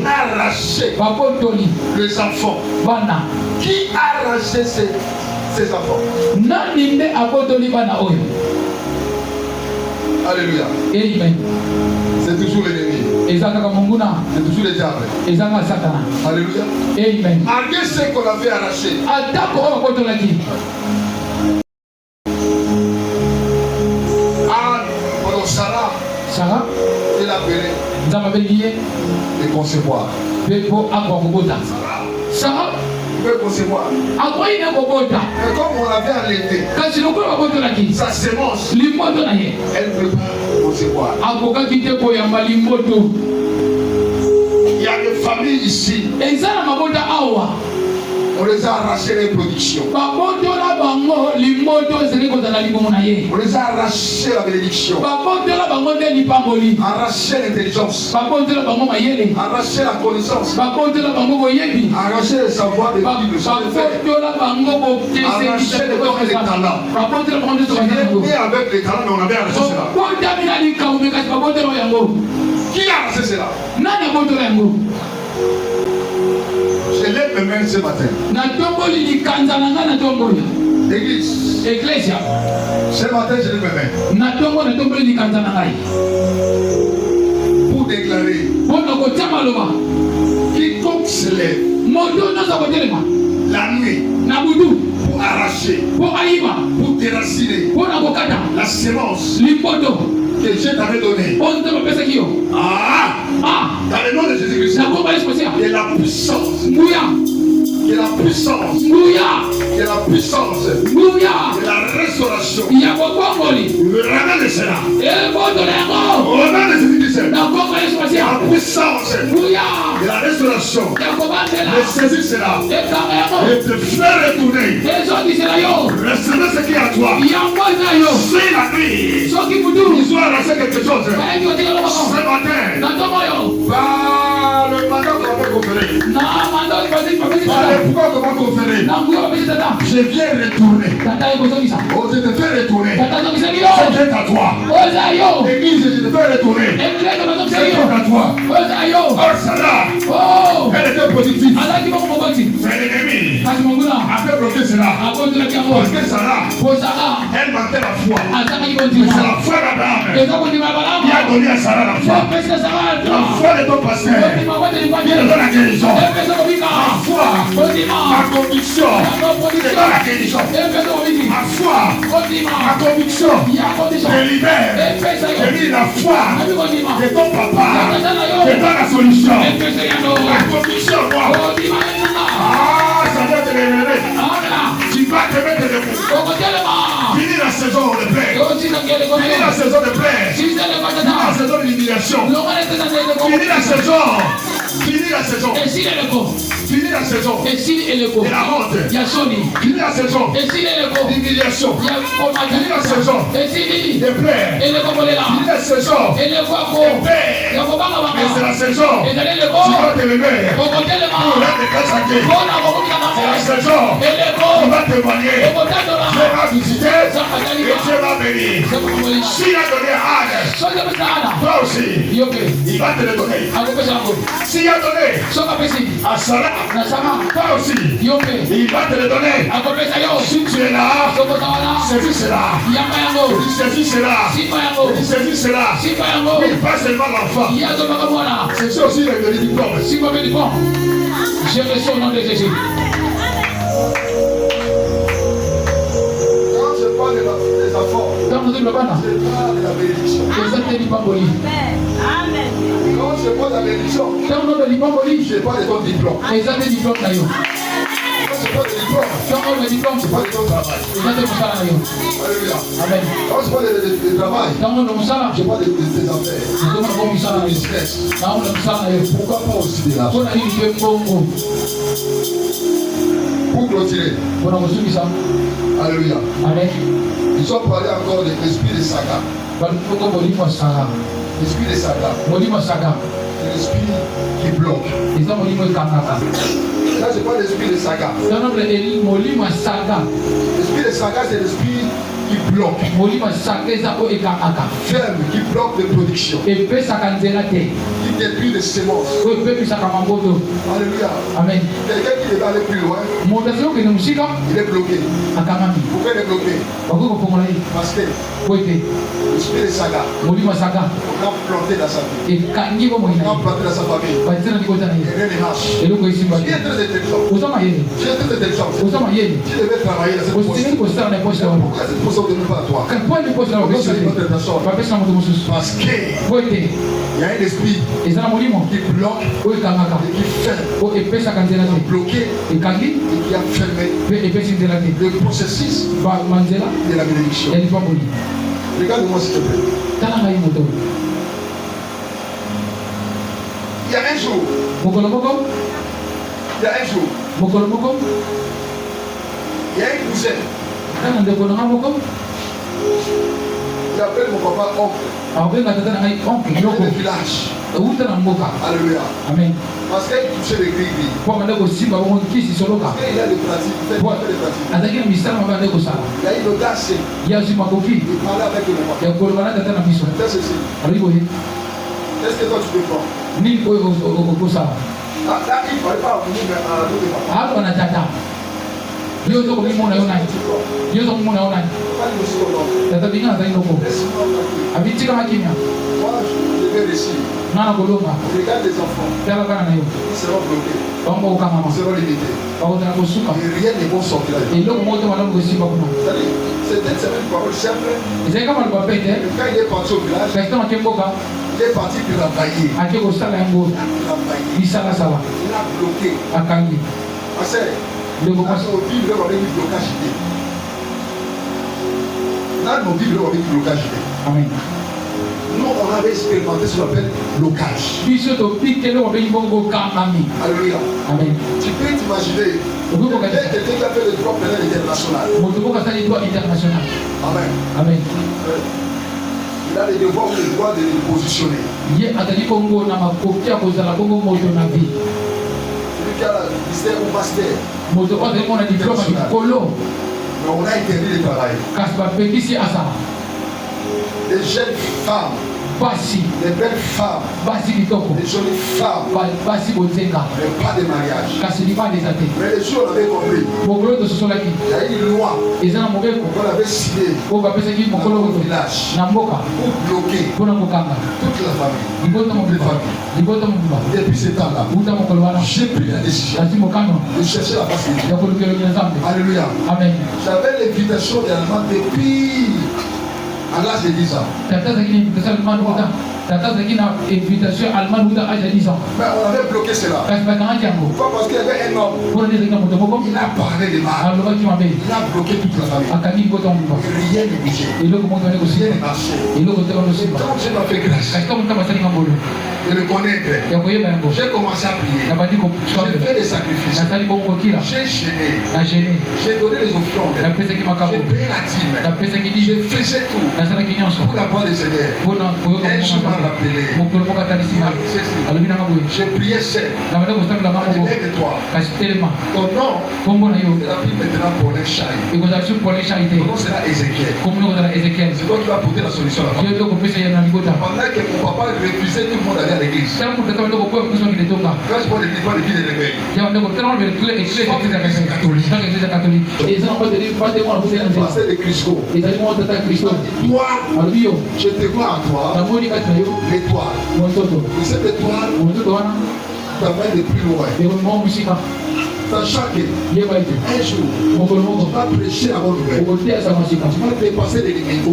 a arraché les enfants. Qui a arraché ces enfants? Alléluia. Amen. C'est toujours l'ennemi. C'est toujours le diable. Alléluia. Amen. Malgré ce qu'on avait arraché. Sarah, il a appelé de concevoir. Sarah, peut concevoir. Mais comme on l'avait enlevé, sa sémence, elle ne peut pas concevoir. Il y a des familles ici. On les a arraché les productions. On les a arraché la bénédiction. Arraché l'intelligence. Arraché la connaissance. Arraché le savoir de Bible. Arraché les talents. Et avec les talents, on avait arraché cela. Qui a arraché cela? Je lève mes mains ce matin. Église. Ce matin, je lève mes mains. Pour déclarer. Quiconque se lève la nuit pour arracher, pour déraciner la sémence que Dieu t'avait donnée. Dans le nom de Jésus-Christ, et la puissance. Que la puissance, que la puissance de la restauration ramène cela. Au nom de Jésus-Christ, la puissance de la restauration de saisir cela et te faire retourner. Recevez ce qui est à toi. Si la nuit, ils ont arraché quelque chose, ce matin, par le mandat qu'on va conférer. Pourquoi on va conférer? Je viens retourner. Oh, je te fais retourner. C'est à toi. L'église, je te fais retourner. C'est à toi. Or, Sarah, elle était positive. Mais l'ennemi a fait bloquer cela. Parce que Sarah, elle mentait la foi. Mais c'est la foi d'Abraham qui a donné à Sarah la foi. La foi de ton pasteur qui donne la guérison. La foi, ma conviction, c'est pas la guérison. Ma foi, ma conviction, te libère. J'ai mis la foi de ton papa, te donne la solution. La conviction, moi. Ah, ça va te révéler. Tu vas te mettre debout. Finis la saison de plaie. Finis la saison de plaie. Finis la saison de l'humiliation. Finis la saison. Finis la saison. Finis la saison. Et la honte. Finis la saison. L'humiliation. Finis la saison. Des plaies. Finis la saison. Des paix. Mais c'est la saison. Tu vas te lever. Pour l'être de grâce à Dieu. C'est la saison. Tu vas témoigner. Dieu va visiter. Et Dieu va bénir. S'il a donné à Anne, toi aussi, il va te le donner. S'il a donné à Sarah, toi aussi, il va te le donner. Si tu es là, saisis cela. Saisis cela. Saisis cela. Il pas seulement l'enfant. C'est aussi le diplôme. Je reçois au nom de Jésus. Quand je parle des enfants, je parle de la bénédiction. Quand je parle de la bénédiction, je parle de ton diplôme. Quand je parle de diplôme, je parle de ton travail. Alléluia. Amen. Quand je parle de travail, je parle de tes affaires. Du business. Pourquoi pas aussi de l'argent? Pour clôturer. Alléluia. Amen. Ils ont parlé encore de l'esprit de Saga. L'esprit de Saga. C'est l'esprit qui bloque. Là, je parle de l'esprit de Saga. L'esprit de Saga, c'est l'esprit qui bloque. Ferme, qui bloque les productions. Qui détruit les semences. Alléluia. Amen. Quelqu'un qui devait aller plus loin, il est bloqué. Pourquoi il est bloqué? Parce que l'esprit de Saga, on a planté dans sa vie. On a planté dans sa famille. Et rien ne marche. Tu es très intelligent. Tu es très intelligent. Tu devais travailler dans cette poste. Pourquoi cette poste ne donne pas à toi? Parce qu'il y a un esprit qui bloque et qui ferme. Bloqué et qui a fermé le processus de la bénédiction. Regarde-moi s'il te plaît. Il y a un jour. Il y a un jour. Il y a un cousin. Il appelle mon papa oncle. Il est de village. Alléluia. Amen. Parce qu'il touchait les gris-gris. Parce qu'il a des pratiques. Il fait des pratiques. Il a eu l'audace. Il parlait avec le papa. Fais ceci. Qu'est-ce que toi tu peux faire? Là, il ne fallait pas venir à l'autre papa. regarde ici. Regarde les enfants. Ils seront bloqués. Ils seront limités. Et rien ne va sortir. C'était une parole simple. Quand il est parti au village, il est parti travailler. Il a bloqué. Dans nos vies, nous avons eu blocage. Là, nos vies, nous avons eu blocage. Amen. Nous, on avait expérimenté ce qu'on appelle blocage. Alléluia. Amen. Tu peux t'imaginer. Quelqu'un qui a fait le droit pénal international. Amen. Amen. Il a le devoir ou le droit de le positionner. Celui qui a la ministère ou master. Mais on a interdit le travail. Les jeunes femmes, les belles femmes, les jolies femmes, mais pas de mariage. Mais les jours on avait compris. Il y a une loi qu'on avait signée dans le village pour bloquer toute la famille. Depuis ce temps-là, j'ai pris la décision de chercher la facilité. Alléluia. Amen. J'avais l'invitation de l'Allemagne depuis à l'âge de 10 ans. Mais on avait bloqué cela. Pourquoi? Parce qu'il y avait un homme. Il a parlé de mal. Il a bloqué toute la famille. Rien ne bougeait. Rien ne marchait. Quand Dieu m'a fait grâce de le connaître, j'ai commencé à prier. J'ai fait des sacrifices. J'ai gêné. J'ai donné les offrandes. J'ai payé la dîme. J'ai fait tout pour la gloire du Seigneur. Un jour m'a rappelé. J'ai prié seul. Lève-toi. Ton nom est appelé maintenant pour les chaînes. Ton nom sera Ézéchiel. C'est toi qui vas apporter la solution à la famille. Pendant que mon papa refusait, tout le monde allait à l'église. Quand je parle de l'église de l'éveil. Pasteur de Crisco. Toi, je te vois en toi. L'étoile. Et cette étoile t'amène de plus loin. Sachant qu'un jour, tu vas prêcher la bonne nouvelle. Tu vas dépasser les limites. Tu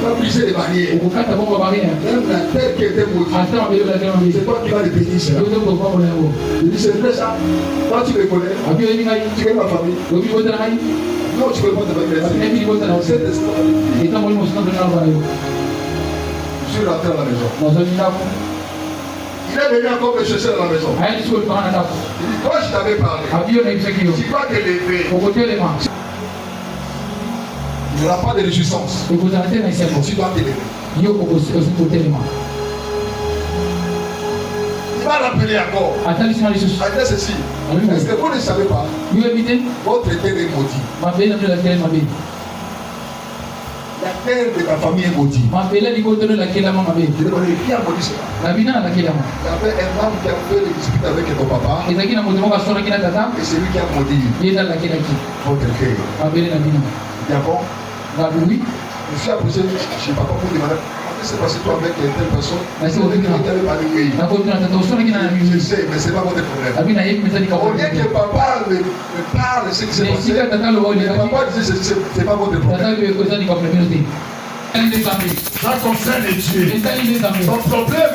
vas briser les barrières. Même la terre qui était maudite, c'est toi qui vas le bénir. Je dis, c'est vrai ça. Toi, tu me connais. Tu connais ma famille. Non, tu ne connais pas ta famille. Cet instant, je suis rentré à la maison. Il est venu encore me chercher dans la maison. Il dit, toi je t'avais parlé. Tu vas te lever. Il n'y aura pas de résistance. Tu dois te lever. Il va rappeler encore. Attendez ceci. Est-ce que vous ne savez pas? Votre terre est maudite. La terre de ta famille est maudite. Qui a maudit cela? Il y avait un homme qui a fait le dispute avec ton papa. Et c'est lui qui a maudit votre cœur. D'accord? Oui. Je suis approché, je ne sais pas comment vous demander. Qu'est-ce qui s'est passé toi avec telle personne? Je sais, mais ce n'est pas votre problème. Au lieu que papa me parle de ce qui s'est passé, papa dit ce n'est pas votre problème. Ça concerne Dieu. Ton problème,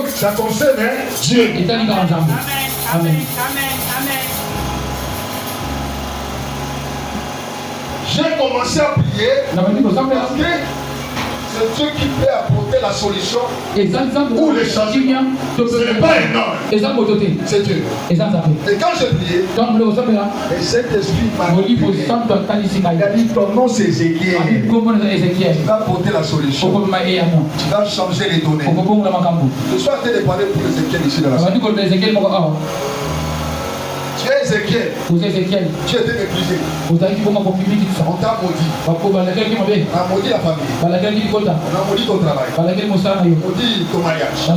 ça concerne Dieu. Amen. J'ai commencé à prier parce que c'est Dieu qui peut apporter la solution ou le changement. Ce n'est pas un homme, c'est Dieu. Et quand j'ai prié, le Saint-Esprit m'a dit, il a dit ton nom c'est Ézéchiel. Tu vas apporter la solution. Tu vas changer les données. Je suis en train de parler pour Ézéchiel ici dans la salle. Tu es Ézéchiel. Tu étais méprisé. On t'a maudit. On a maudit la famille. On a maudit ton travail. On a maudit ton mariage. On a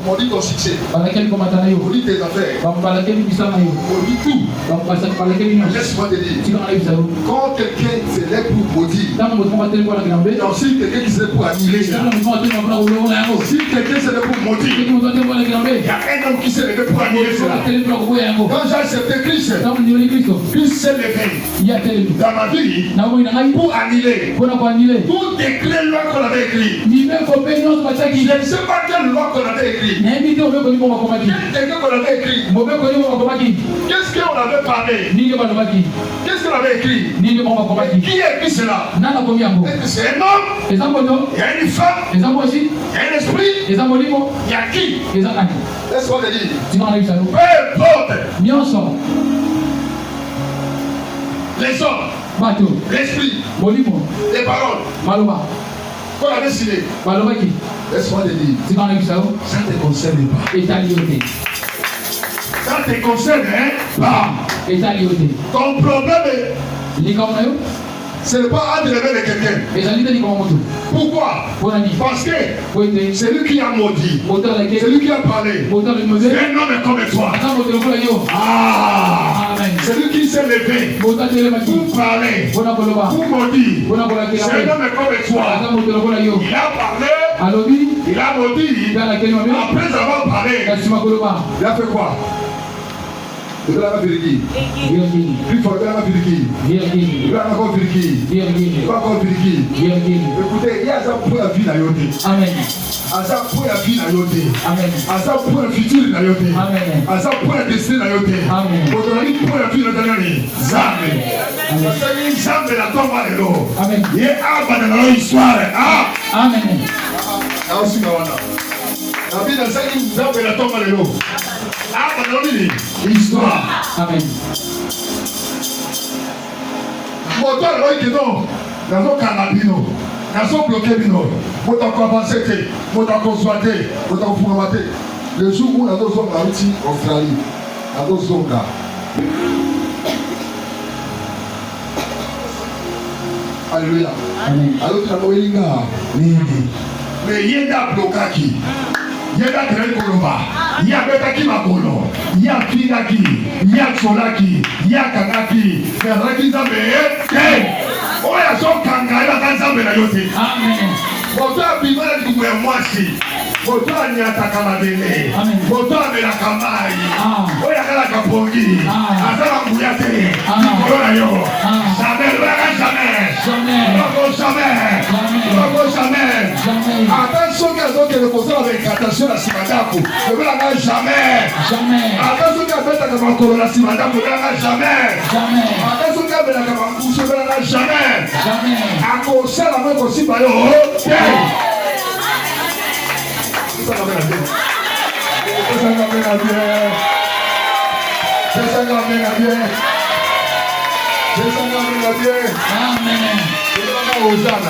maudit ton succès. On a maudit tes affaires. On a maudit tout. Laisse-moi te dire. Quand quelqu'un se lève pour maudire, il y a aussi quelqu'un qui se lève pour annuler. Si quelqu'un se lève pour maudire, il y a un homme qui se lève pour annuler cela. Quand j'ai accepté Christ, Christ s'est levé dans ma vie pour annuler tout décret loi qu'on avait écrit. Je ne sais pas quelle loi qu'on avait écrit. Quel décret qu'on avait écrit. Qu'est-ce qu'on avait parlé? Qu'est-ce qu'on avait écrit? Qui a écrit cela? Est-ce que c'est un homme? Il y a une femme? Il y a un esprit? Il y a qui? Laisse-moi te dire. Peu importe. Les hommes, l'esprit, les paroles qu'on a décidé. Laisse-moi te dire. Ça ne te concerne pas. Ça ne te concerne pas. Ton problème est. Ce n'est pas à te lever de quelqu'un. Pourquoi? Parce que c'est lui qui a maudit. C'est lui qui a parlé. C'est un homme comme toi. C'est lui qui s'est levé pour parler, pour maudire. C'est un homme comme toi. Il a parlé. Il a maudit. Après avoir parlé, il a fait quoi? Il va encore vérifier. Plus fort, il va encore vérifier. Il va encore vérifier. Il va encore vérifier. Écoutez, il y a ça pour la vie. Amen. À ça pour la vie. Amen. À ça pour le futur. Amen. À ça pour la destinée. Amen. Pour la vie pour la vie. Zambe. Zambe la tombe à l'eau. Amen. Il y a un dans la histoire. Amen. Ensuite, la vie dans sa vie, Zambe la tombe à l'eau. Histoire. Amen. Moto alors que non, nazo kanabino, nazo bloqué bino, moto ko avancer, moto ko soiter, moto ko formater. Le jour où nazo zonga uti Australie, nazo zonga. Alléluia. Amen. Alors tu as moyelinga, mais yenda blokaki. Yenda tere koloba, ya betaki makolo, ya pingaki, ya tsolaki, ya kangaki, ferraki zambe, oya so kangala kanzambe na yote. Amen. Moto abimana kuwe mwasi, moto anyata kamabele, moto amela kamai, oya kala kapongi, azala mbuyate, korona yo, jamais, jamais. Attention qu'elles ont le conseil avec attention à Simadaku. Ne verra jamais. Attention qu'elles ont le conseil à Simadaku. Ne verra jamais. Attention qu'elles ont le conseil à ne verra jamais. À cause de la main aussi, bah yo. Hosanna.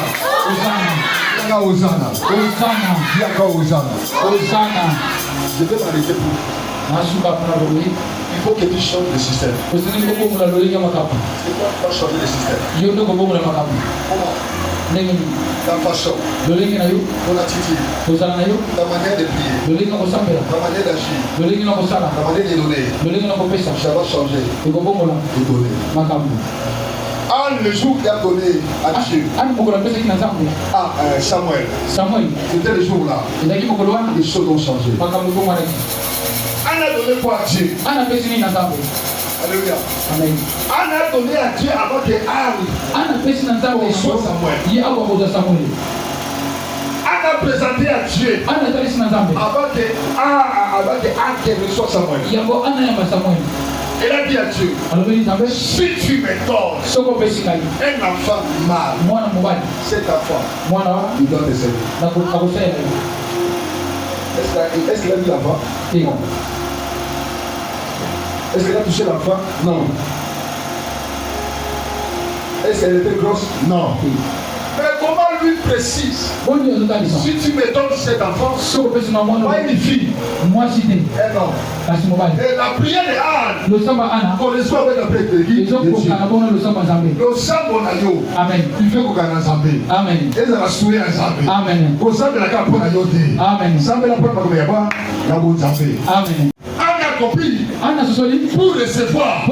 Je vais m'arrêter pour. Il faut que tu changes le système. C'est quoi changer le système? Comment? Ta façon, ton attitude, ta manière de prier, ta manière d'agir, ta manière de donner, ça va changer et donner. Le jour qu'il a donné à Dieu, Samuel, c'était le jour là, les choses ont changé. On a donné quoi à Dieu? Alléluia. Amen. On a donné à Dieu avant que Samuel. On a présenté à Dieu avant que reçoive Samuel. Elle a dit à Dieu, si tu me donnes un enfant mâle, cet enfant, il doit te servir. Est-ce qu'il a vu l'enfant? Non. Est-ce qu'elle a touché l'enfant? Non. Est-ce qu'elle était grosse? Non. Mais comment lui précise. Si tu me donnes cet enfant, pas une fille, un homme. Et la prière de Anne, correspond avec la prière de Dieu. Le sambo na yo, il fait qu'on gagne Zambé. Et ça va souiller un Zambé. Pour ça, la carte pour la yoté. Zambé la preuve comme il y a pas, la bonne Zambé. Anne a compris. Pour recevoir,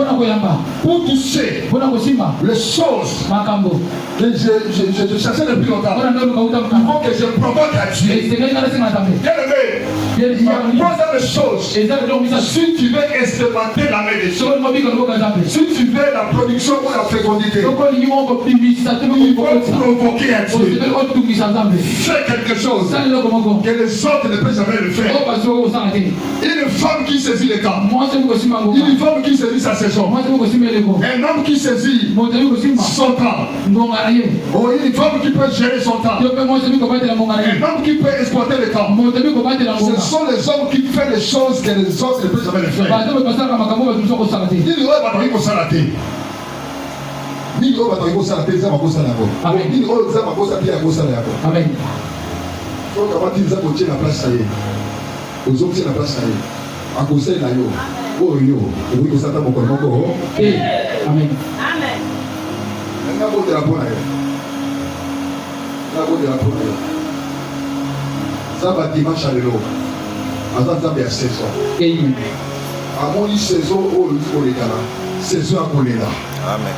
pour toucher les choses que je cherchais depuis longtemps. Il faut que je provoque à Dieu. Bien-aimé, il y a trois de choses. Si tu veux expérimenter la main des choses, si tu veux la production ou la fécondité, il faut provoquer à Dieu. Fais quelque chose que les autres ne peuvent jamais le faire. Une femme qui saisit les temps, une femme qui saisit sa saison, un homme qui saisit son temps, une femme qui peut gérer son temps, un homme qui peut exploiter le temps. Ce sont les hommes qui font les choses que les autres ne peuvent jamais le faire.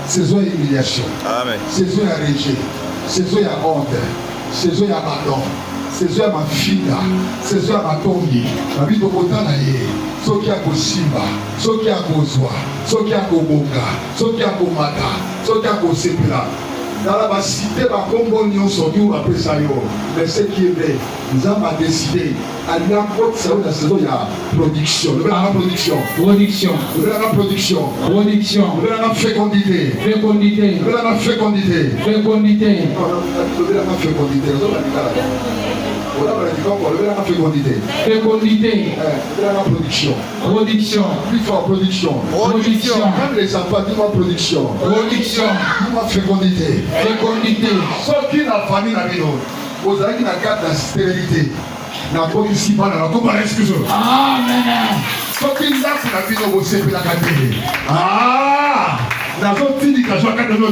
Saison d'humiliation, saison de rejet, saison de honte, saison d'abandon, saison de ma fille, saison de ma tombe, ma vie de Botana, ce qui a Simba, ce qui a Kozwa, ce qui a Boka, ce qui a Komata, ce qui a Kosepla. Dans la cité, ma combo n'y sont tous après ça. Mais ce qui est vrai, nous avons décidé à n'importe quelle saison, il y a production. Nous avons production. Production. Nous avons production. Production. Nous avons fécondité. Fécondité. Nous avons fécondité. Fécondité. Nous avons fécondité. Fécondité. Production. Production. Plus fort, production. Production. Même les enfants, dis-moi production. Production. Dis-moi fécondité. Fécondité. Sauf qui n'a famille n'a rien. Vous avez une carte de stérilité. N'a pas ici, pas dans la coupe, excusez-moi. Amen. Sauf qui n'a pas vie dans vos sépies la carte. Ah! Dans votre fille qui a joué à carte de l'eau.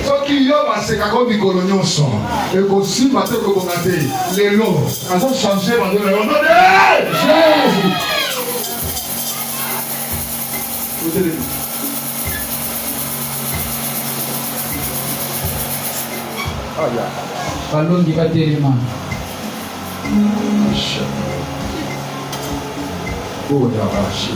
Sauf qui y a passé quand on dit coloniaux sont. Et qu'on s'y battait comme on a dit. Les lots. Quand on changeait, on dit l'eau. Jésus! Vous allez. Ballon di batterima. Oh, la vache.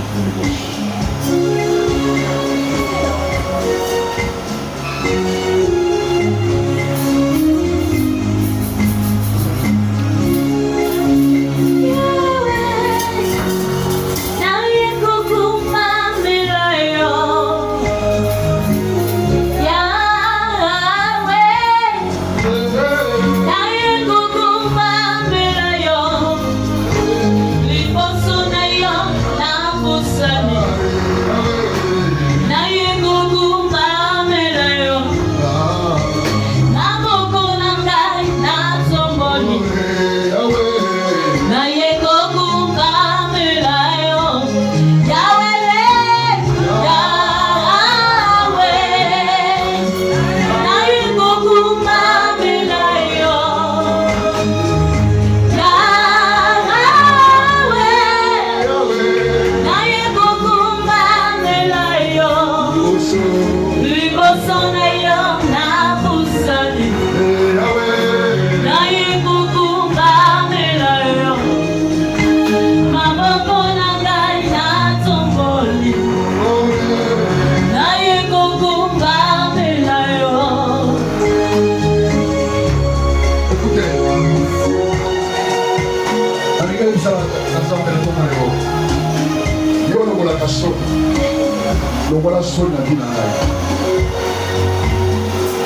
Voilà ce qu'on a dit dans la vie.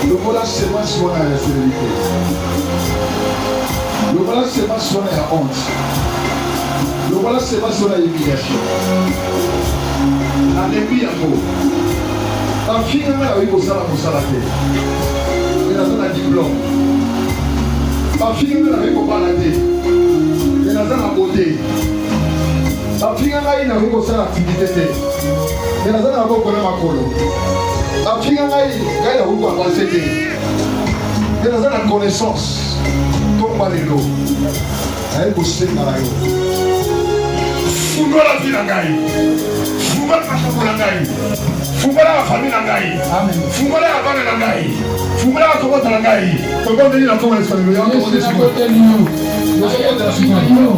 Le voilà seulement ce qu'on a la sérénité. Le voilà seulement ce qu'on a la honte. Le voilà seulement ce qu'on a l'humiliation. L'ennemi à vous. En finalement, il y a eu au salaté. Il y a un diplôme. Ma fille n'a pas baladé. Elle n'a pas beauté. Ma fille n'a pas une activité. Elle n'a pas ma colo. Ma fille n'a pas avancé. Elle n'a pas connaissance. Comme Malélo. Elle est aussi dans la vie. Fungola la vie nangai. Fungola la famille nangai. Fungola la famille nangai. Amen. Fungola la bande nangai. Fungola la communauté nangai. Comment dire la communauté nangai? On est sur le côté nous. Nous sommes dans ce moment.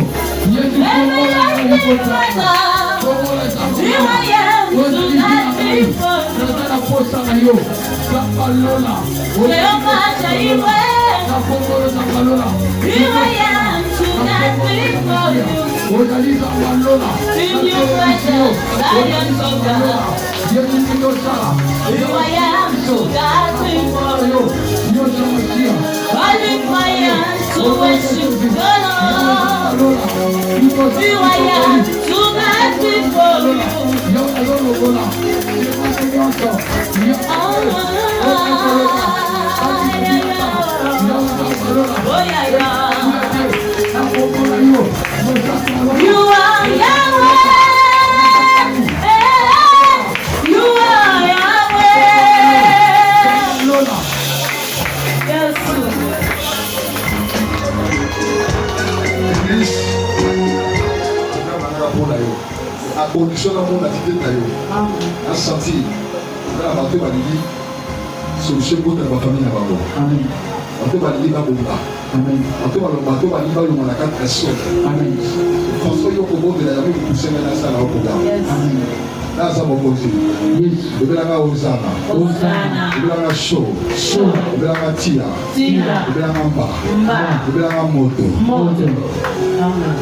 Condition dans mon attitude d'ailleurs. À sentir. Là, on va dire solution pour ma famille à Babo. Amen. On va dire Babo. Amen. On va dire la carte personne. Amen. François Yokobo de la rue pour pousser la salle au programme. Amen. Là, ça va poser. Le Belanga Osana. Osana. Le Belanga Show. Show. Le Belanga Tia. Tia. Le Belanga Mba. Mba. Le Belanga Moto. Moto. Amen.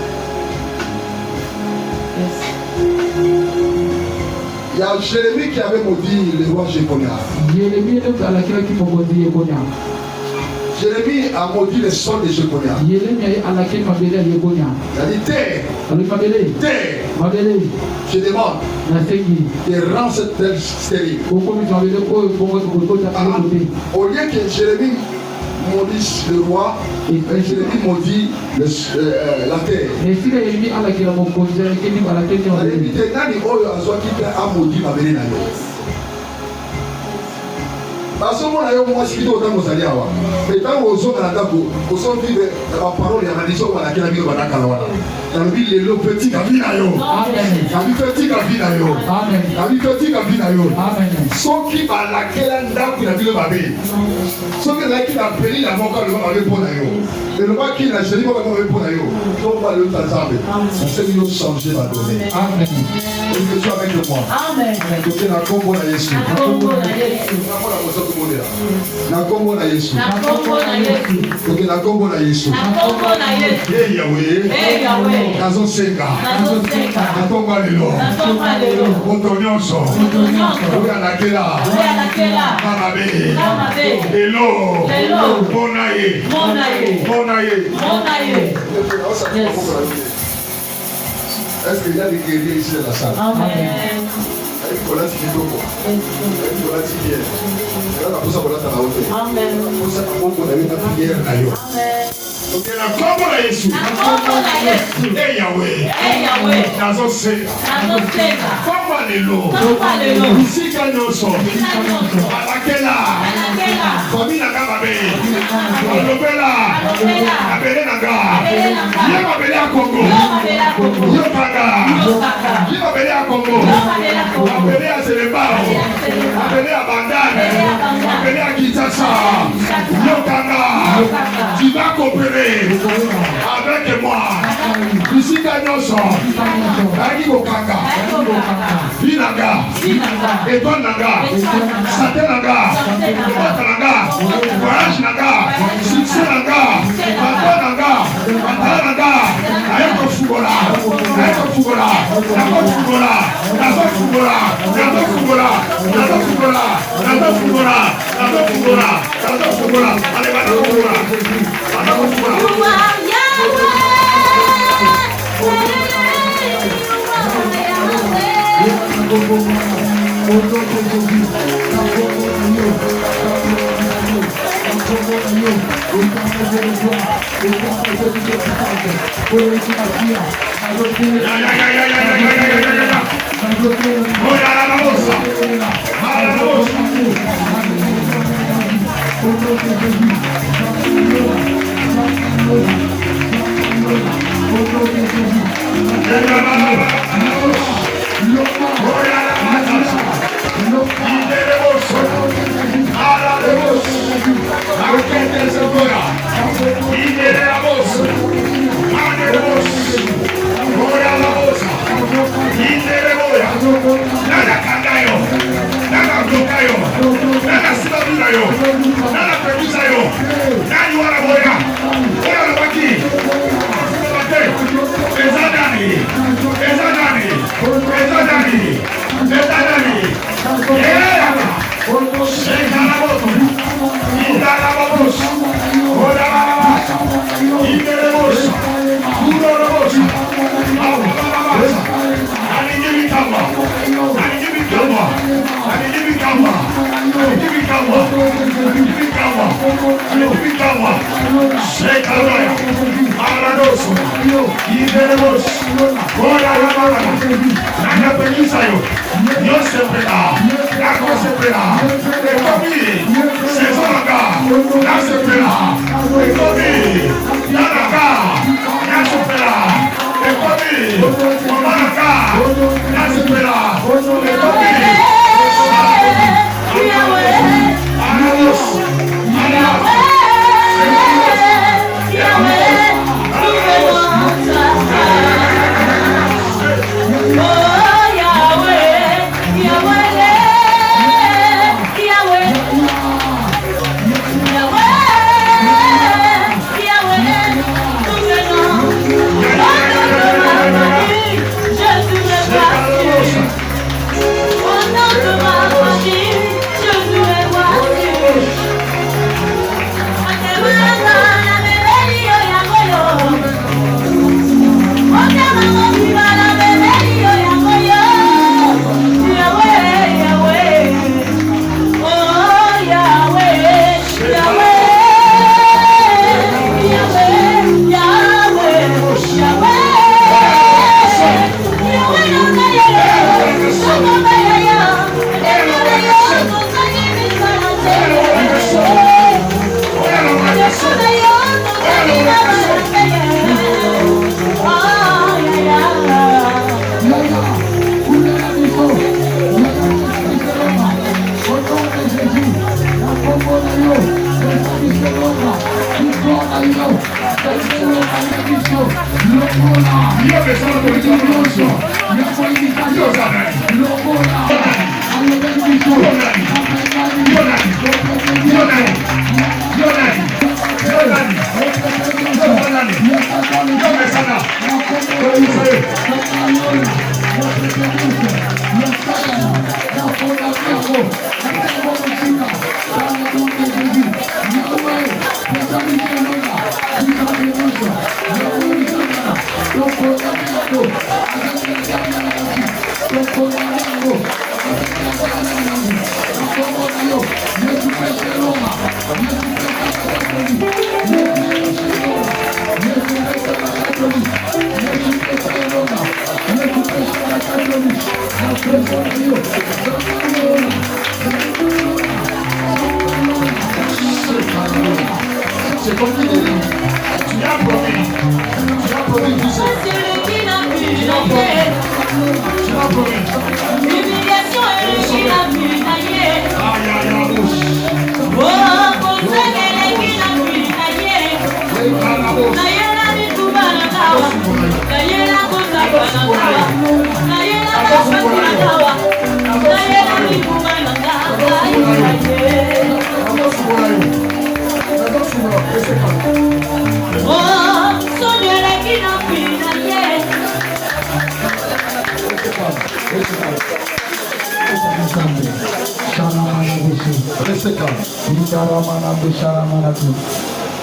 Il y a Jérémie qui avait maudit le roi Jéconia. Jérémie a maudit le sol de Jéconia. Il a dit terre, je demande de rendre cette terre stérile. Au lieu que Jérémie maudit le roi, Jérémie maudit la terre. Parce que moi, je suis autant aux alliés. Mais tant aux autres, aux autres vivent la parole et la malédiction, on a qu'à la vie, on a qu'à la voir. La vie, les lots petits, la vie, la vie petite, la vie, la vie petite, la vie, ceux qui va laquelle n'a la vie de ma vie. Ceux qui a payé la mort, le va pour l'aïe. Et le roi qui l'a géré, va pour l'aïe. Donc, on va le tasaber. On sait qu'il faut changer la donnée. Amen. Et que tu avec moi. Amen. Donc, il y a un combo à Jésus. Na kombo na Yesu. Ok, na kombo na Yesu. Hey Yahweh. Nazo senga. Na kombo lelo. Moto nyonso. Oya nakela. Mamabe. Elo. Monaye. Est-ce qu'il y a des guerriers ici dans la salle? Amen. Amen. Donc la combo na Yesu. Hey Yahweh. Nazo senga. Komba lelo. Sika nyonso. Alakela. Famille na kamabe. Olobela. Abele nanga. Yema bele ya Congo. Yokanga. Yema bele ya Congo. Abele ya Selembao. Abele ya Bandane. Abele ya Kinshasa. Yokanga. Tu vas coopérer avec moi. Ici, Ganyoso, Agiko Kanga, Vinaga, Eton Naga, Sate Naga, Mata Naga, Voyage Naga, Succès Naga, Mata Naga, Mata Naga, Ayako Fugola, allez, va,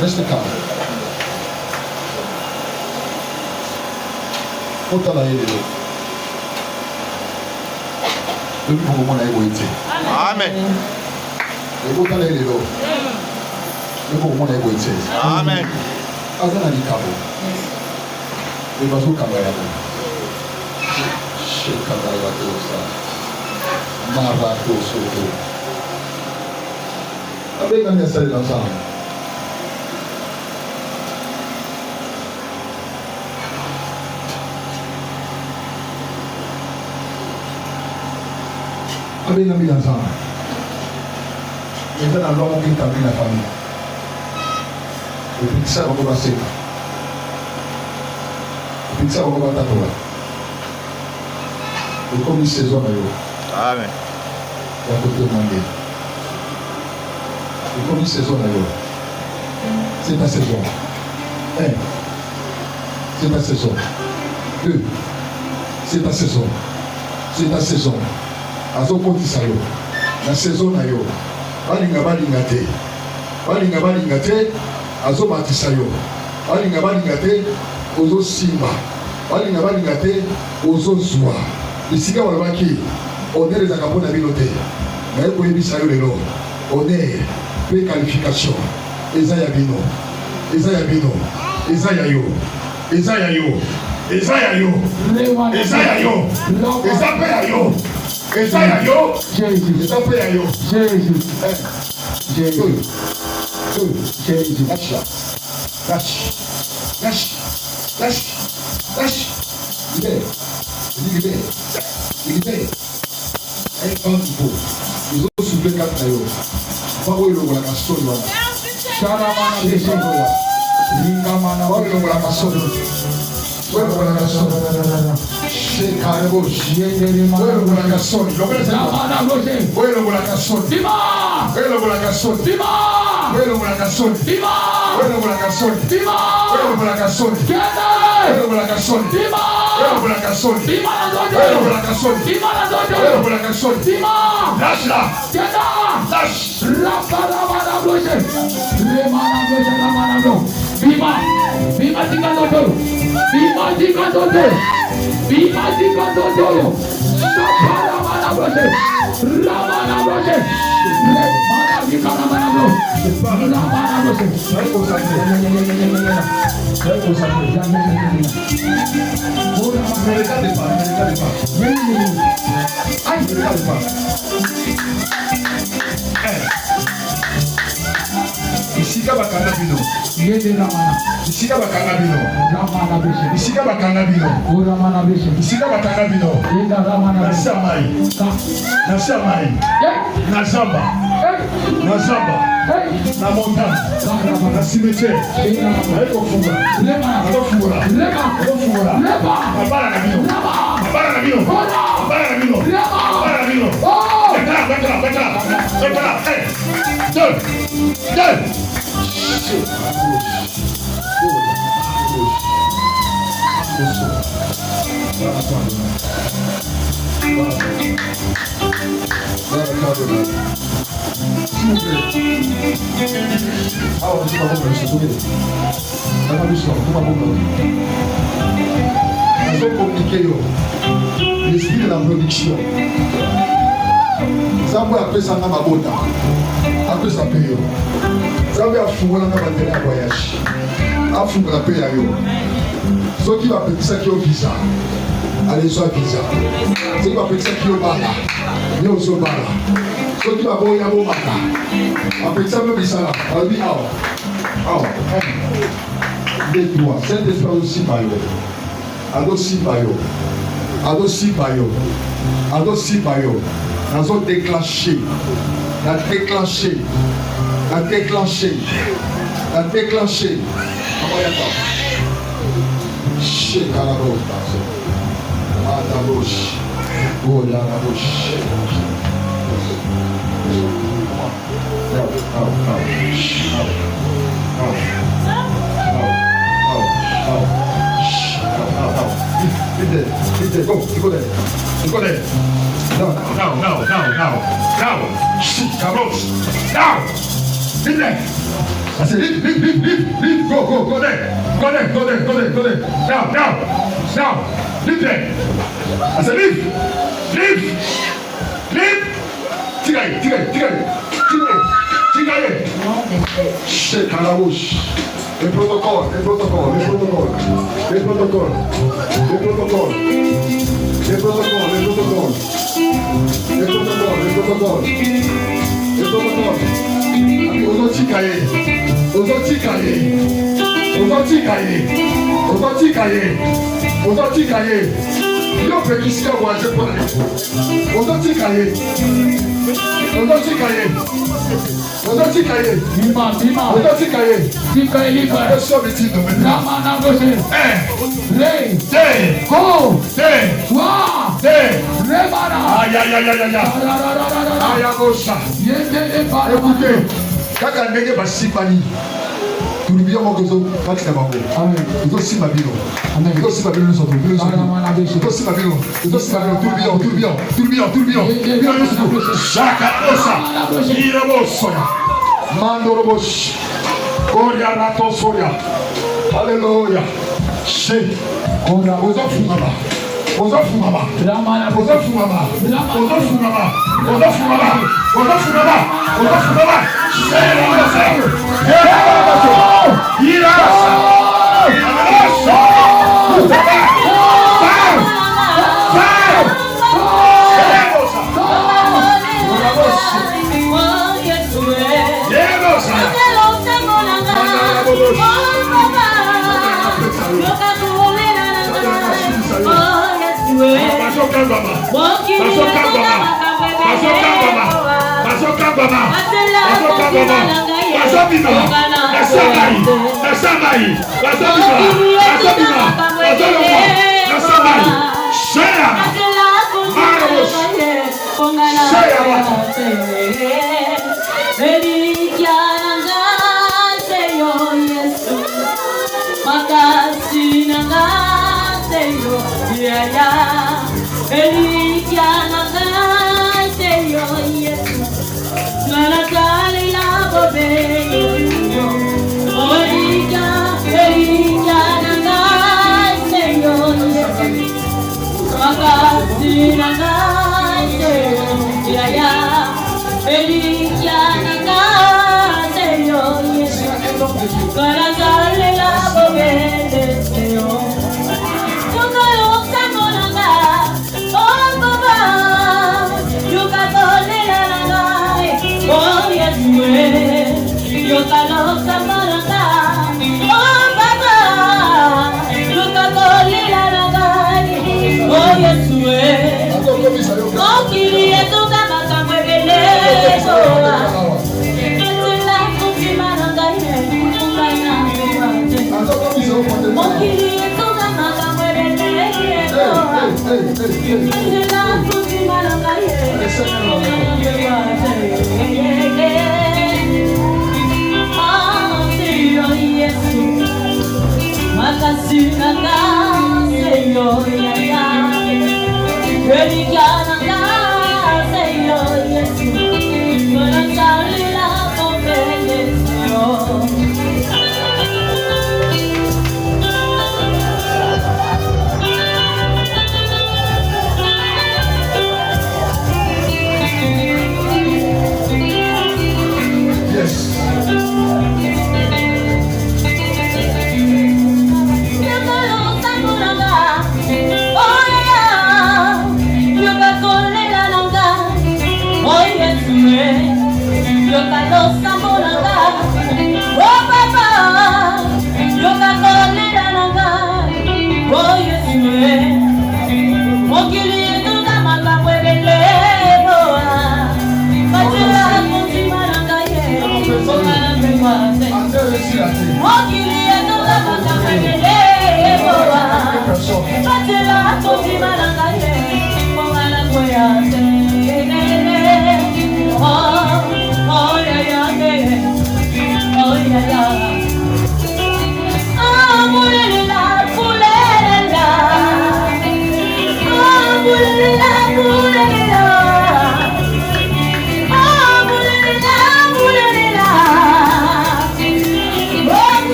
Restez calme. Amen. Amen. Avec la mise ensemble. Maintenant, l'homme qui établit la famille. Et puis ça, on va passer. Et puis ça, on va t'attendre. Et comme il saison, Amen. il y a côté demander. Et comme il saison, c'est ta saison. 1. C'est ta saison. 2. C'est ta saison. C'est ta saison. Azokotisa yo na saison na yo balinga te azobatisa yo balinga te ozosimba balinga te ozozwa bisika balobaki honneur ezaka mpona bino te naye koyebisa yo lelo honneur mpe qualification eza ya bino eza ya yo eza ya yo eza ya yo eza mpe ya yo. Esayayo, Jesus. Esayayo, Jesus. Jesus. Jesus. Dash. Libère. Un grand niveau. Ils ont soulevé 4 nayo. Pas où il y a la sonne. Charamana descend. Lingamana. Où il y a la sonne. Isika bakanga bino. Isika bakanga bino. Isika bakanga bino. Isika bakanga bino. Na samai. Na zamba. Na montagne. Na cimetière. Aikofunga. Abala na bino. L'esprit de la production. Zambo appelle ça Namabota. Appelle ça Péyo. Zambo a fouillé dans la voyage. A fouillé la paix à yo. Ceux qui va appeler ça qui ont visa. Allez, soit visa. Ceux qui va appeler ça qui ont bala. Ni au so bala. Ceux qui va boire ya bo mata. Appelle ça même visa là. On dit ah. Des trois. C'est des trois aussi par yo. Adosi bayo. Nazo déclenché. La déclenché. Chez Carabos. Adabosh. Oh la bouche. Go there. Now. Shit, cabros. Now. Leave there. I said, leave. Go there. Now. Leave there. I said, leave. Tira aí. C'est à la bouche. Les protocoles. Alléluia.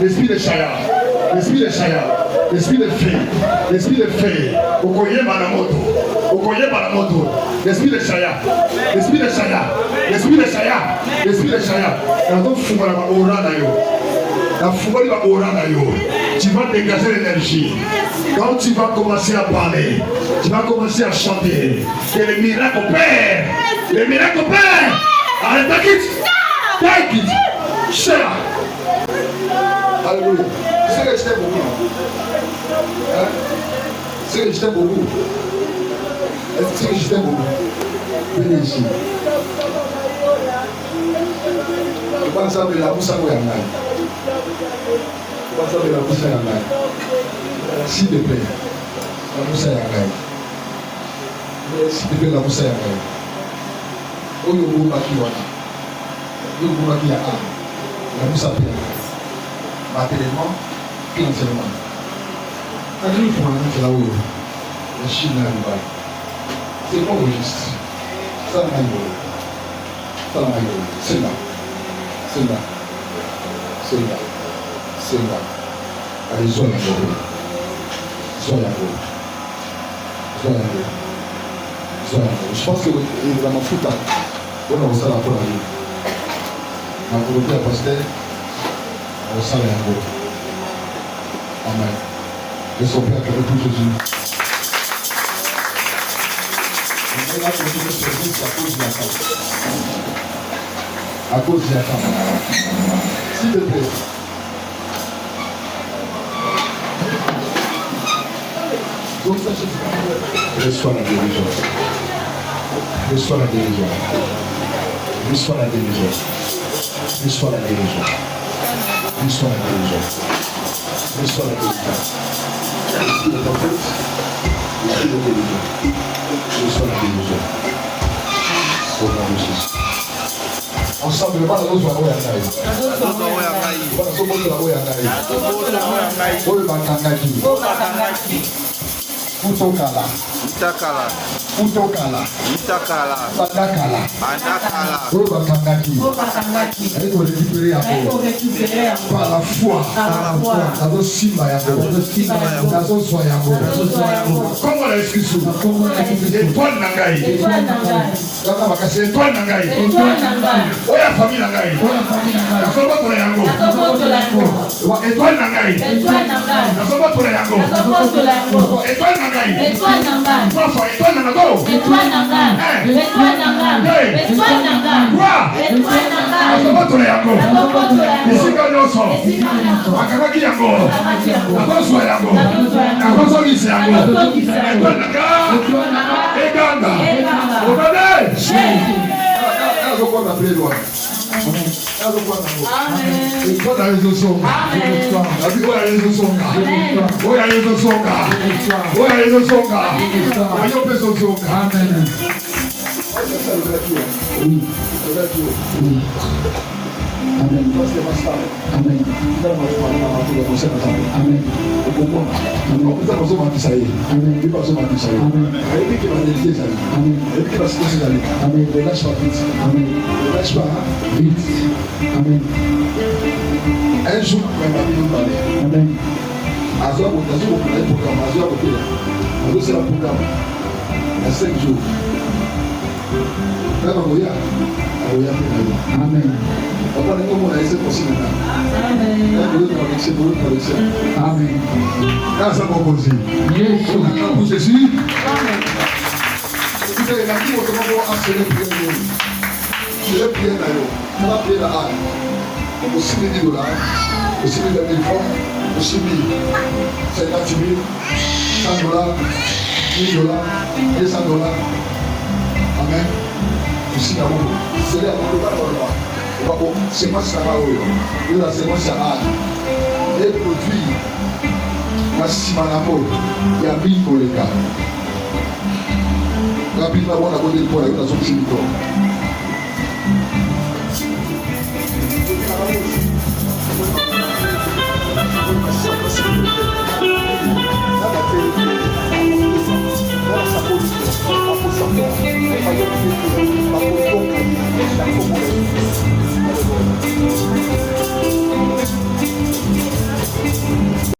L'esprit de Chaya, l'esprit de Chaya, l'esprit de fée, l'esprit de fée, Okoye Banamoto, Okoye Banamoto, l'esprit de Chaya, l'esprit de Chaya, l'esprit de Chaya, l'esprit de Chaya, tu vas dégager l'énergie. Quand tu vas commencer à parler, tu vas commencer à chanter. Et les miracles opèrent. Les miracles opèrent. Arrête, take it. Share. Alléluia. C'est que je t'aime beaucoup. C'est que je t'aime beaucoup. C'est que je t'aime beaucoup. Venez ici. Je pense à la Moussa Goyamai. La Moussa Yangai. S'il te plaît, la Moussa Yangai. S'il te plaît, la Moussa Yangai. Oyo Baki Wana. Oyo Baki Yaka. La Moussa Pia. Matériellement, financièrement. Quand je prends un là où la Chine a une balle. C'est pas juste. Ça n'a pas eu. Ça n'a pas eu. C'est là. C'est là. C'est là. C'est là. Allez, sois là. Sois là. Sois là. Sois là. Je pense que il va m'en foutre. On a aussi la pour la vie. Ma volonté à pasteur, on s'en est un peu. Amen. Et son Père avec tout Jésus. On est là pour nous servir à cause de la femme. À cause de la femme. S'il te plaît. Reçois la guérison. Reçois la guérison. Reçois la guérison. Reçois la guérison. Reçois la guérison. Reçois la guérison. L'esprit de ta faute. L'esprit de guérison. Reçois la guérison. Au nom de Jésus. Ensemble, le mal à l'autre va voir Yangaï. Utokala. Itakala. Utokala. Itakala. Bandakala. Bandakala. Obakangaki. Obakangaki. Elle faut récupérer un peu. Par la foi. Par la foi. Dans Simba Yango. Dans Soya Yango. Comment l'excuse? Comment l'excuse? Étoile Nangaï. Étoile Nangaï. Dans ma casse étoile Nangaï. Étoile Nangaï. Oya famille Nangaï. Oya famille Nangaï. Dans Soba Tola Yango. Dans Soba Tola Yango. Étoile Nangaï. Étoile Nangaï. Dans Soba Tola Yango. Dans Soba Tola Yango. Étoile Nangaï. Étoile Nangaï. Étoile Nangaï. Étoile Nangaï. Étoile Nangaï. Étoile Nangaï. Quoi? Étoile Nangaï. Dans Soba Tola Yango. Dans Soba Tola Yango. Esika Nyonso. Akabaki Yango. Akoso Yango. Akoso Gise Yango. Étoile Nangaï. Eganga. Obade. Amen. Amen. Amen. Un jour, Amen. Il y a 5 jours. Amen. Amen. Grâce à mon Jésus. Jésus. Aussi 1000 $, aussi 1000 francs, aussi 50 000, $100, $1000, $200. Amen. Aussi d'abord, c'est là où c'est moi ça va où là c'est moi ça va. Les produits, voici ma amour, il y a 1000 pour les gars. Rapidement, on a donné pour la zone chimique.